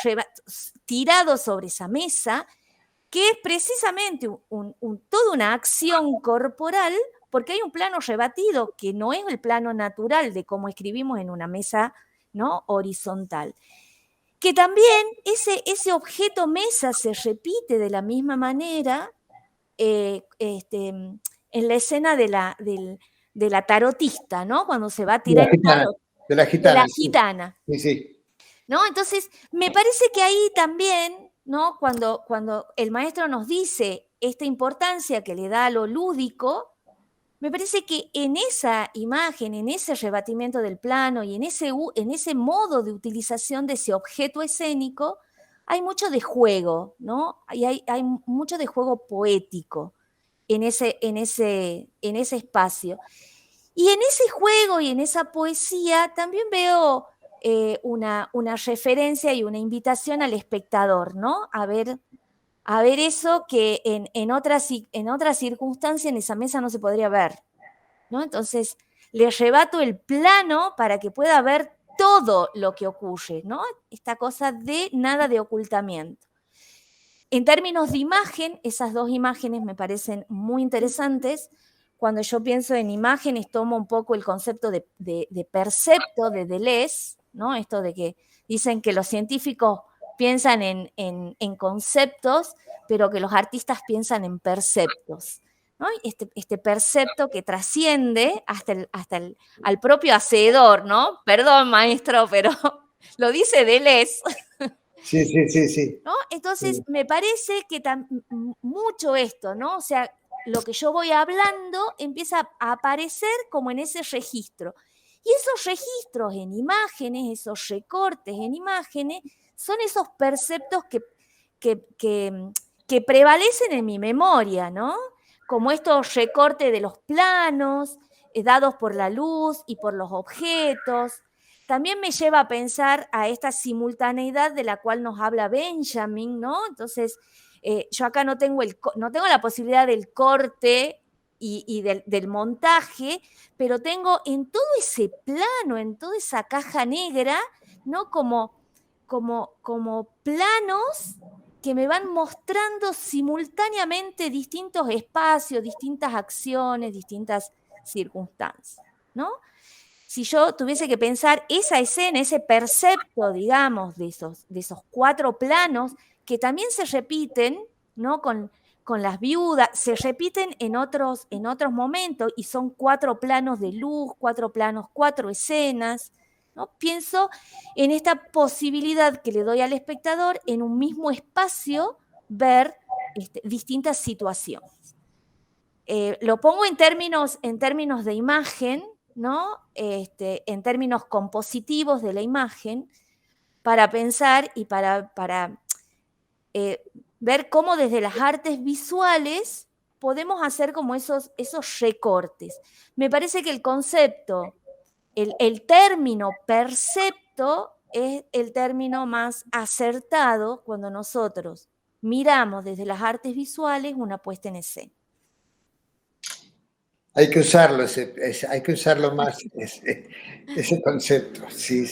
tirado sobre esa mesa, que es precisamente toda una acción corporal, porque hay un plano rebatido que no es el plano natural de cómo escribimos en una mesa, ¿no?, horizontal. Que también ese objeto mesa se repite de la misma manera en la escena de la tarotista, ¿no? Cuando se va a tirar el tarot. De la gitana. De la gitana. Sí, sí. ¿No? Entonces, me parece que ahí también, ¿no?, cuando el maestro nos dice esta importancia que le da a lo lúdico, me parece que en esa imagen, en ese rebatimiento del plano y en ese modo de utilización de ese objeto escénico, hay mucho de juego, ¿no? Y hay mucho de juego poético en ese espacio. Y en ese juego y en esa poesía también veo una referencia y una invitación al espectador, ¿no? A ver eso que en otras circunstancias en esa mesa no se podría ver, ¿no? Entonces, le rebato el plano para que pueda ver todo lo que ocurre, ¿no? Esta cosa de nada de ocultamiento. En términos de imagen, esas dos imágenes me parecen muy interesantes. Cuando yo pienso en imágenes, tomo un poco el concepto de percepto de Deleuze, ¿no? Esto de que dicen que los científicos piensan en conceptos, pero que los artistas piensan en perceptos, ¿no? Este percepto que trasciende al propio hacedor, ¿no? Perdón, maestro, pero lo dice Deleuze. Sí. ¿No? Entonces, me parece que mucho esto, ¿no? O sea, lo que yo voy hablando empieza a aparecer como en ese registro. Y esos registros en imágenes, esos recortes en imágenes, son esos perceptos que prevalecen en mi memoria, ¿no? Como estos recortes de los planos, dados por la luz y por los objetos. También me lleva a pensar a esta simultaneidad de la cual nos habla Benjamin, ¿no? Entonces, yo acá no tengo la posibilidad del corte y del montaje, pero tengo en todo ese plano, en toda esa caja negra, ¿no? Como planos que me van mostrando simultáneamente distintos espacios, distintas acciones, distintas circunstancias, ¿no? Si yo tuviese que pensar esa escena, ese percepto, digamos, de esos cuatro planos, que también se repiten, ¿no?, con las viudas, se repiten en otros momentos, y son cuatro planos de luz, cuatro planos, cuatro escenas, ¿no? Pienso en esta posibilidad que le doy al espectador en un mismo espacio ver distintas situaciones. Lo pongo en términos de imagen, ¿no? En términos compositivos de la imagen, para pensar y para ver cómo desde las artes visuales podemos hacer como esos recortes. Me parece que el concepto, el término percepto es el término más acertado cuando nosotros miramos desde las artes visuales una puesta en escena. Hay que usarlo, hay que usarlo más, ese concepto. Sí.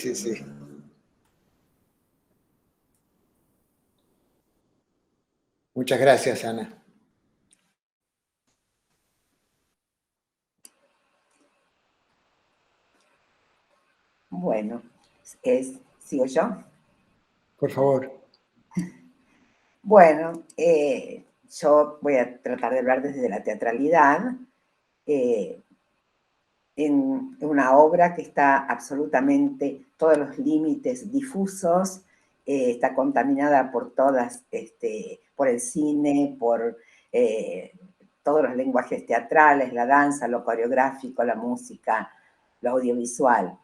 Muchas gracias, Ana. Bueno, ¿sigo yo? Por favor. Bueno, yo voy a tratar de hablar desde la teatralidad. en una obra que está absolutamente, todos los límites difusos, está contaminada por todas, por el cine, por todos los lenguajes teatrales, la danza, lo coreográfico, la música, lo audiovisual.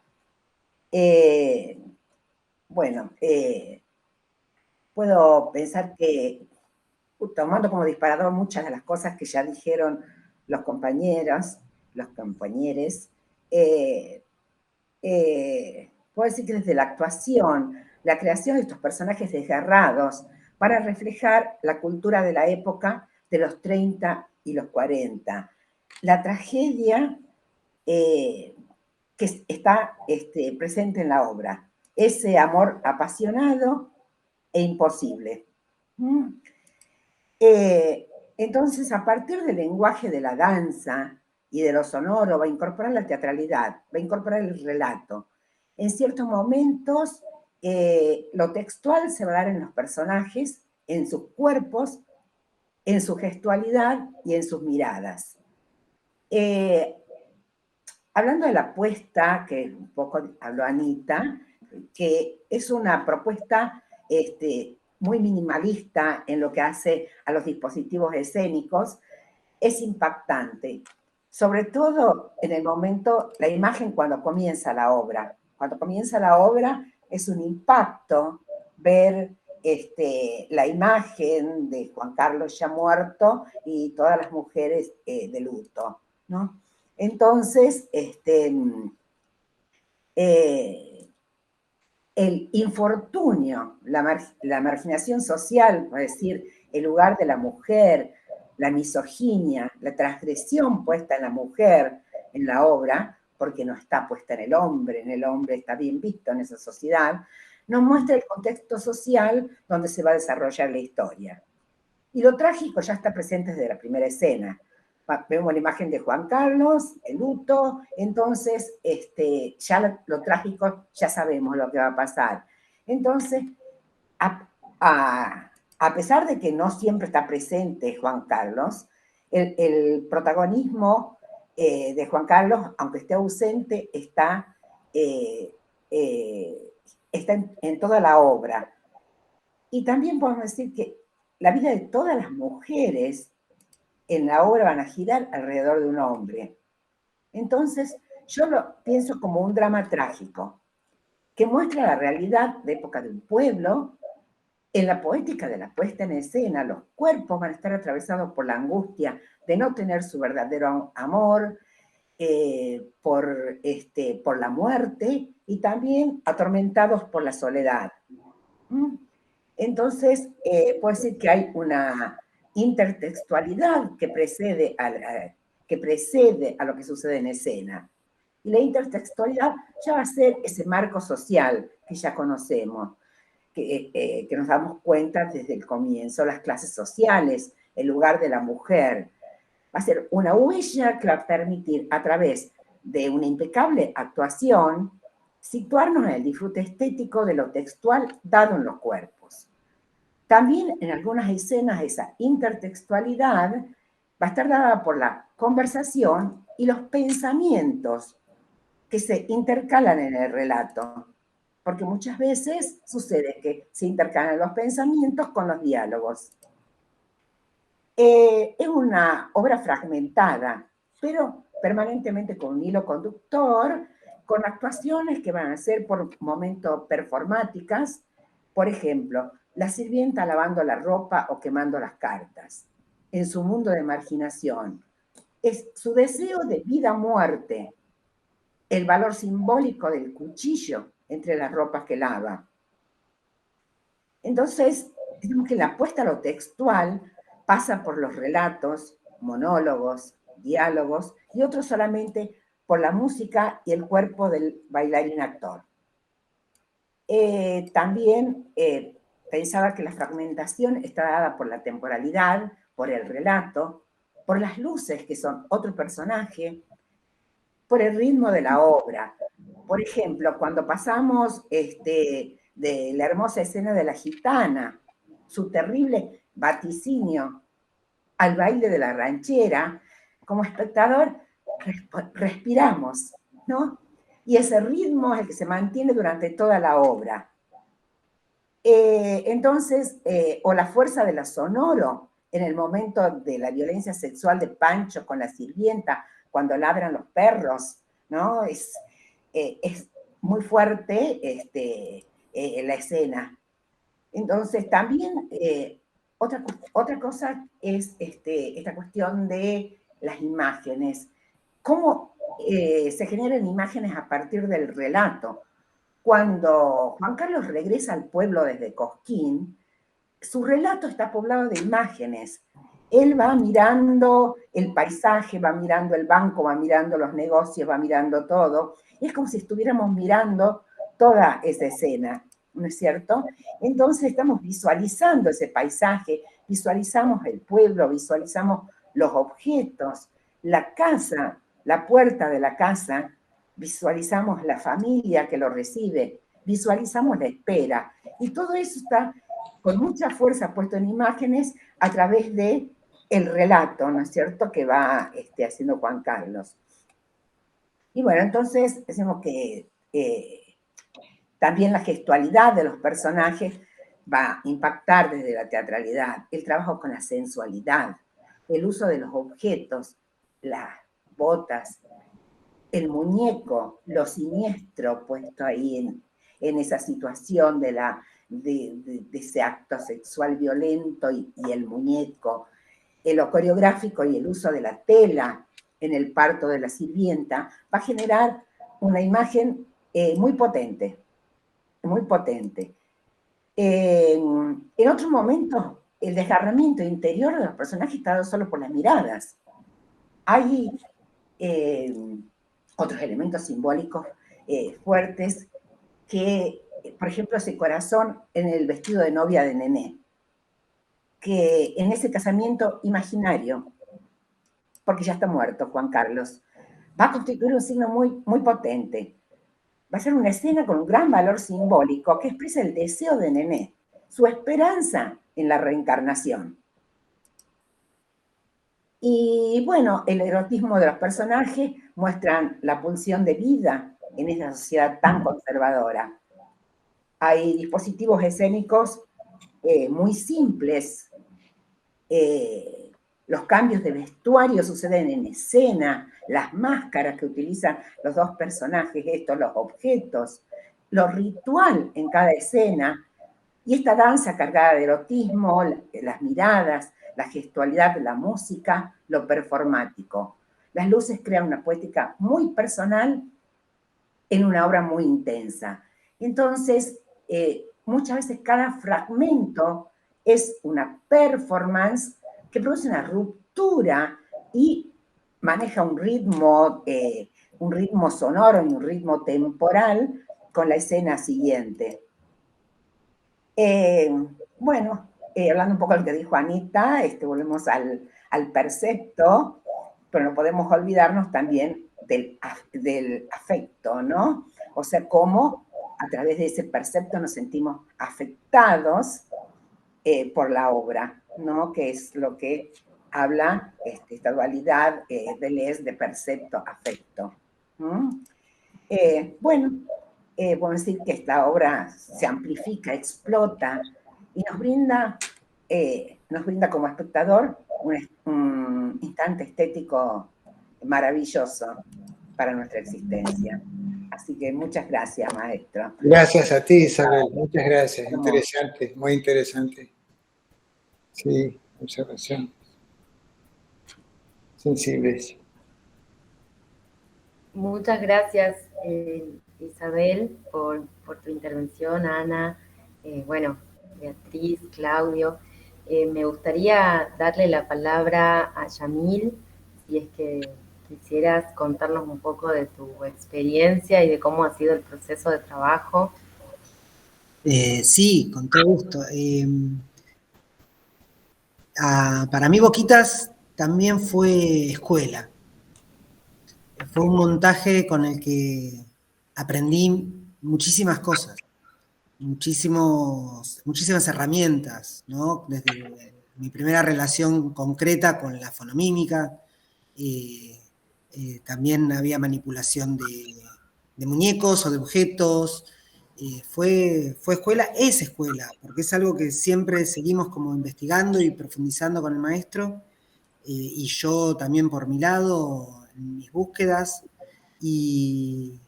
Puedo pensar que, tomando como disparador muchas de las cosas que ya dijeron los compañeros, los compañeros, puedo decir que desde la actuación, la creación de estos personajes desgarrados para reflejar la cultura de la época de los 30 y los 40. La tragedia que está presente en la obra, ese amor apasionado e imposible. Entonces, a partir del lenguaje de la danza y de lo sonoro, va a incorporar la teatralidad, va a incorporar el relato. En ciertos momentos, lo textual se va a dar en los personajes, en sus cuerpos, en su gestualidad y en sus miradas. Hablando de la apuesta, que un poco habló Anita, que es una propuesta muy minimalista en lo que hace a los dispositivos escénicos, es impactante. Sobre todo en el momento, la imagen cuando comienza la obra. Cuando comienza la obra es un impacto ver la imagen de Juan Carlos ya muerto y todas las mujeres de luto, ¿no? Entonces, el infortunio, la marginación social, es decir, el lugar de la mujer, la misoginia, la transgresión puesta en la mujer en la obra, porque no está puesta en el hombre está bien visto en esa sociedad, nos muestra el contexto social donde se va a desarrollar la historia. Y lo trágico ya está presente desde la primera escena. Vemos la imagen de Juan Carlos, el luto, entonces ya lo trágico ya sabemos lo que va a pasar. Entonces, a pesar de que no siempre está presente Juan Carlos, el protagonismo de Juan Carlos, aunque esté ausente, está en toda la obra. Y también podemos decir que la vida de todas las mujeres en la obra van a girar alrededor de un hombre. Entonces, yo lo pienso como un drama trágico, que muestra la realidad de época de un pueblo. En la poética de la puesta en escena, los cuerpos van a estar atravesados por la angustia de no tener su verdadero amor, por la muerte, y también atormentados por la soledad. Entonces, puedo decir que hay una intertextualidad que precede a lo que sucede en escena. Y la intertextualidad ya va a ser ese marco social que ya conocemos, que nos damos cuenta desde el comienzo, las clases sociales, el lugar de la mujer. Va a ser una huella que va a permitir, a través de una impecable actuación, situarnos en el disfrute estético de lo textual dado en los cuerpos. También en algunas escenas esa intertextualidad va a estar dada por la conversación y los pensamientos que se intercalan en el relato, porque muchas veces sucede que se intercalan los pensamientos con los diálogos. Es una obra fragmentada, pero permanentemente con un hilo conductor, con actuaciones que van a ser por momentos performáticas, por ejemplo, la sirvienta lavando la ropa o quemando las cartas, en su mundo de marginación. Es su deseo de vida o muerte, el valor simbólico del cuchillo entre las ropas que lava. Entonces, digamos que la apuesta a lo textual pasa por los relatos, monólogos, diálogos, y otros solamente por la música y el cuerpo del bailarín actor. También pensaba que la fragmentación está dada por la temporalidad, por el relato, por las luces, que son otro personaje, por el ritmo de la obra. Por ejemplo, cuando pasamos de la hermosa escena de la gitana, su terrible vaticinio, al baile de la ranchera, como espectador respiramos, ¿no? Y ese ritmo es el que se mantiene durante toda la obra. Entonces, o la fuerza de la sonoro, en el momento de la violencia sexual de Pancho con la sirvienta, cuando ladran los perros, ¿no? Es muy fuerte la escena. Entonces, también otra cosa es esta cuestión de las imágenes. ¿Cómo se generan imágenes a partir del relato? Cuando Juan Carlos regresa al pueblo desde Cosquín, su relato está poblado de imágenes. Él va mirando el paisaje, va mirando el banco, va mirando los negocios, va mirando todo. Es como si estuviéramos mirando toda esa escena, ¿no es cierto? Entonces estamos visualizando ese paisaje, visualizamos el pueblo, visualizamos los objetos, la casa, la puerta de la casa, visualizamos la familia que lo recibe, visualizamos la espera. Y todo eso está con mucha fuerza puesto en imágenes a través de el relato, ¿no es cierto?, que va haciendo Juan Carlos. Y bueno, entonces decimos que también la gestualidad de los personajes va a impactar desde la teatralidad, el trabajo con la sensualidad, el uso de los objetos, las botas, el muñeco, lo siniestro puesto ahí en esa situación de ese acto sexual violento y el muñeco, lo coreográfico y el uso de la tela en el parto de la sirvienta, va a generar una imagen muy potente, muy potente. En otros momentos, el desgarramiento interior de los personajes está dado solo por las miradas. Hay otros elementos simbólicos fuertes que, por ejemplo, ese corazón en el vestido de novia de Nené, que en ese casamiento imaginario, porque ya está muerto Juan Carlos, va a constituir un signo muy, muy potente. Va a ser una escena con un gran valor simbólico que expresa el deseo de Nené, su esperanza en la reencarnación. Y bueno, el erotismo de los personajes muestran la pulsión de vida en esa sociedad tan conservadora. Hay dispositivos escénicos muy simples. Los cambios de vestuario suceden en escena, las máscaras que utilizan los dos personajes, los objetos, lo ritual en cada escena, y esta danza cargada de erotismo, las miradas, la gestualidad, la música, lo performático. Las luces crean una poética muy personal en una obra muy intensa. Entonces, muchas veces cada fragmento es una performance que produce una ruptura y maneja un ritmo sonoro y un ritmo temporal con la escena siguiente. Bueno, hablando un poco de lo que dijo Anita, volvemos al percepto, pero no podemos olvidarnos también del afecto, ¿no? O sea, cómo a través de ese percepto nos sentimos afectados por la obra, ¿no? Que es lo que habla esta dualidad de Deleuze de percepto-afecto. Bueno, podemos decir que esta obra se amplifica, explota y nos brinda como espectador un instante estético maravilloso para nuestra existencia. Así que muchas gracias, maestro. Gracias a ti, Isabel. Muchas gracias. Interesante, muy interesante. Sí, observación. Sensibles. Muchas gracias, Isabel, por tu intervención, Ana, bueno, Beatriz, Claudio. Me gustaría darle la palabra a Yamil, si es que quisieras contarnos un poco de tu experiencia y de cómo ha sido el proceso de trabajo. Sí, con todo gusto. Para mí Boquitas también fue escuela. Fue un montaje con el que aprendí muchísimas cosas, muchísimas herramientas, ¿no? Desde mi primera relación concreta con la fonomímica, también había manipulación de muñecos o de objetos. Fue escuela, es escuela, porque es algo que siempre seguimos como investigando y profundizando con el maestro, y yo también por mi lado, en mis búsquedas, y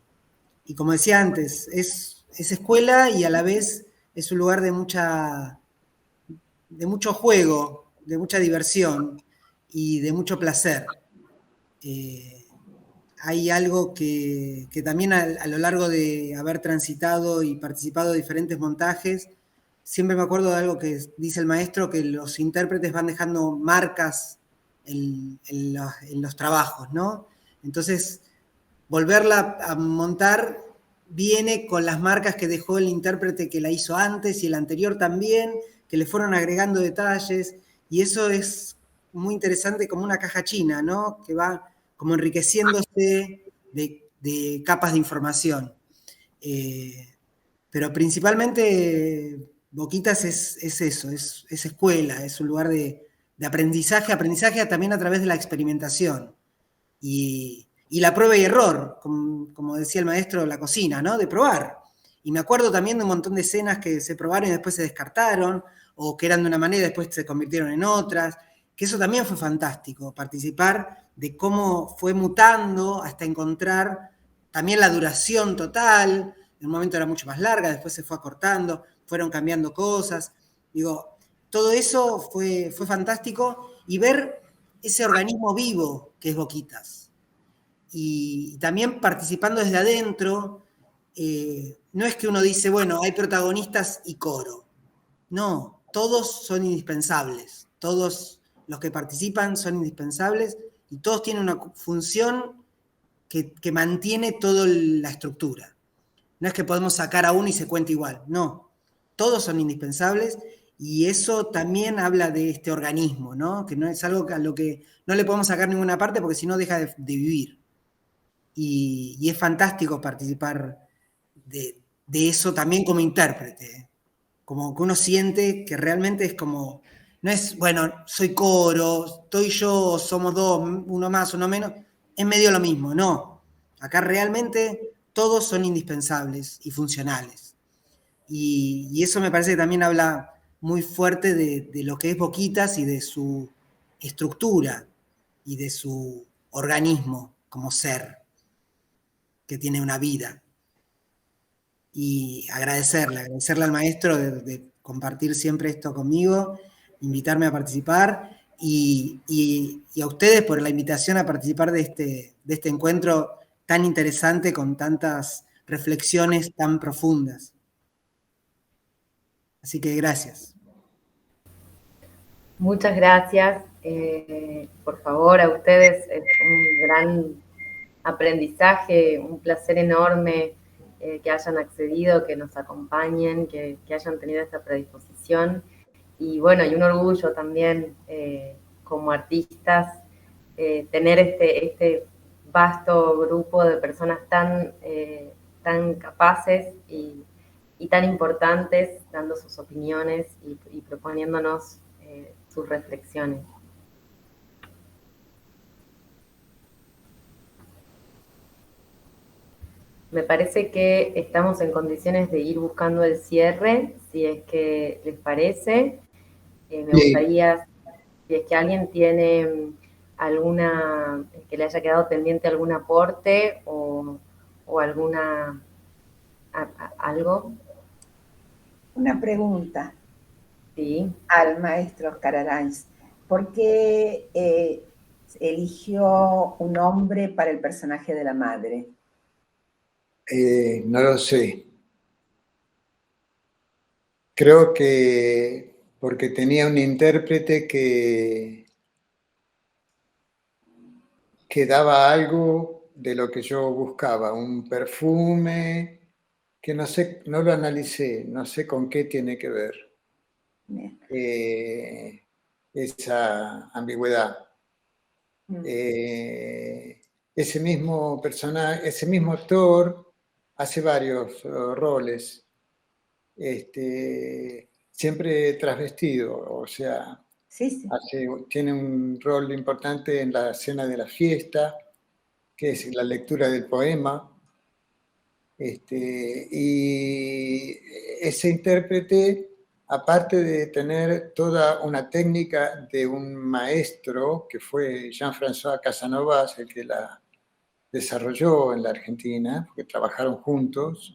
como decía antes, es escuela y a la vez es un lugar de mucho juego, de mucha diversión y de mucho placer. Hay algo que también a lo largo de haber transitado y participado de diferentes montajes, siempre me acuerdo de algo que dice el maestro, que los intérpretes van dejando marcas en los trabajos, ¿no? Entonces, volverla a montar viene con las marcas que dejó el intérprete que la hizo antes y el anterior también, que le fueron agregando detalles, y eso es muy interesante, como una caja china, ¿no? Que va como enriqueciéndose de capas de información. Pero principalmente Boquitas es eso, es escuela, es un lugar de aprendizaje también a través de la experimentación. Y la prueba y error, como decía el maestro, la cocina, ¿no? De probar. Y me acuerdo también de un montón de escenas que se probaron y después se descartaron, o que eran de una manera y después se convirtieron en otras, que eso también fue fantástico, participar de cómo fue mutando hasta encontrar también la duración total. En un momento era mucho más larga, después se fue acortando, fueron cambiando cosas. Digo, todo eso fue fantástico, y ver ese organismo vivo que es Boquitas. Y también participando desde adentro, no es que uno dice, bueno, hay protagonistas y coro. No, todos son indispensables. Todos los que participan son indispensables y todos tienen una función que mantiene toda la estructura. No es que podemos sacar a uno y se cuenta igual. No, todos son indispensables. Y eso también habla de este organismo, ¿no? Que no es algo a lo que no le podemos sacar ninguna parte, porque si no deja de vivir. Y es fantástico participar de eso también como intérprete. Como que uno siente que realmente es como, no es, bueno, soy coro, estoy yo, somos dos, uno más, uno menos, es medio lo mismo, no. Acá realmente todos son indispensables y funcionales. Y eso me parece que también habla muy fuerte de lo que es Boquitas y de su estructura y de su organismo como ser, que tiene una vida. Y agradecerle al maestro de compartir siempre esto conmigo, invitarme a participar, y a ustedes por la invitación a participar de este encuentro tan interesante con tantas reflexiones tan profundas. Así que gracias. Muchas gracias. Por favor, a ustedes es un gran aprendizaje, un placer enorme que hayan accedido, que nos acompañen, que hayan tenido esta predisposición. Y bueno, y un orgullo también como artistas tener este vasto grupo de personas tan capaces y tan importantes, dando sus opiniones y proponiéndonos sus reflexiones. Me parece que estamos en condiciones de ir buscando el cierre, si es que les parece. Me gustaría, si es que alguien tiene alguna, que le haya quedado pendiente algún aporte o alguna, algo. Una pregunta. Sí. Al maestro Oscar Aránz. ¿Por qué eligió un hombre para el personaje de la madre? No lo sé. Creo que porque tenía un intérprete que daba algo de lo que yo buscaba, un perfume que no sé, no lo analicé, no sé con qué tiene que ver esa ambigüedad. Ese mismo personaje, ese mismo actor hace varios roles, siempre trasvestido, o sea, sí. tiene un rol importante en la escena de la fiesta, que es la lectura del poema. Y ese intérprete, aparte de tener toda una técnica de un maestro, que fue Jean-François Casanovas, el que la desarrolló en la Argentina, porque trabajaron juntos,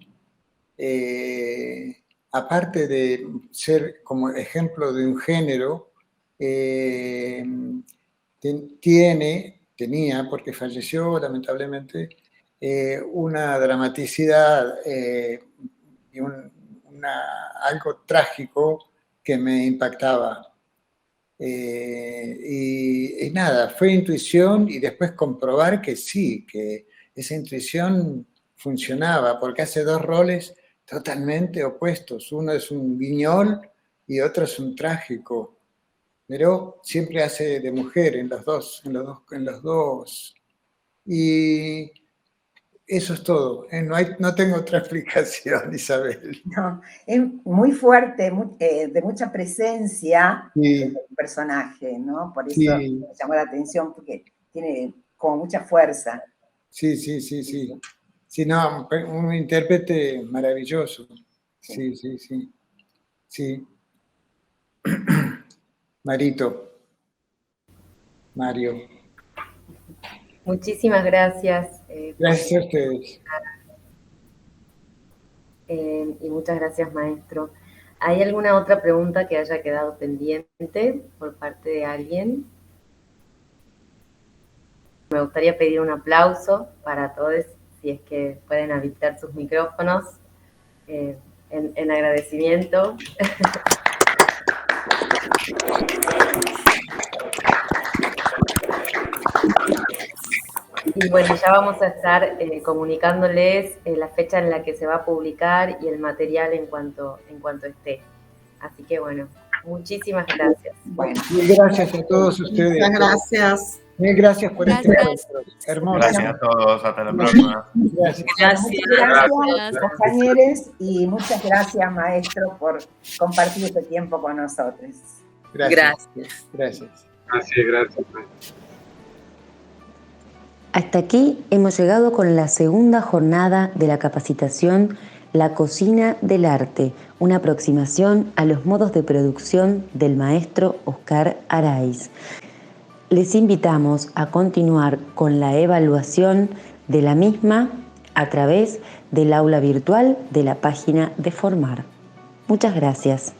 aparte de ser como ejemplo de un género, tenía, porque falleció lamentablemente, una dramaticidad y algo trágico que me impactaba. Y nada, fue intuición y después comprobar que sí, que esa intuición funcionaba, porque hace dos roles totalmente opuestos. Uno es un guiñol y otro es un trágico. Pero siempre hace de mujer en los dos. Y eso es todo. No tengo otra explicación, Isabel. No, es muy fuerte, de mucha presencia Sí. del personaje, ¿no? Por eso Sí. me llamó la atención, porque tiene como mucha fuerza. Sí. Sí, no, un intérprete maravilloso. Sí. Mario. Muchísimas gracias. Gracias a ustedes. Y muchas gracias, maestro. ¿Hay alguna otra pregunta que haya quedado pendiente por parte de alguien? Me gustaría pedir un aplauso para todos, si es que pueden habilitar sus micrófonos, en agradecimiento. Y bueno, ya vamos a estar comunicándoles la fecha en la que se va a publicar y el material en cuanto esté. Así que bueno, muchísimas gracias. Bueno, Gracias a todos ustedes. Muchas gracias. Mil gracias por este encuentro. Hermoso. Gracias a todos, hasta la próxima. Gracias. gracias, compañeros, y muchas gracias, maestro, por compartir este tiempo con nosotros. Gracias. Gracias. Hasta aquí hemos llegado con la segunda jornada de la capacitación La Cocina del Arte, una aproximación a los modos de producción del maestro Oscar Araiz. Les invitamos a continuar con la evaluación de la misma a través del aula virtual de la página de Formar. Muchas gracias.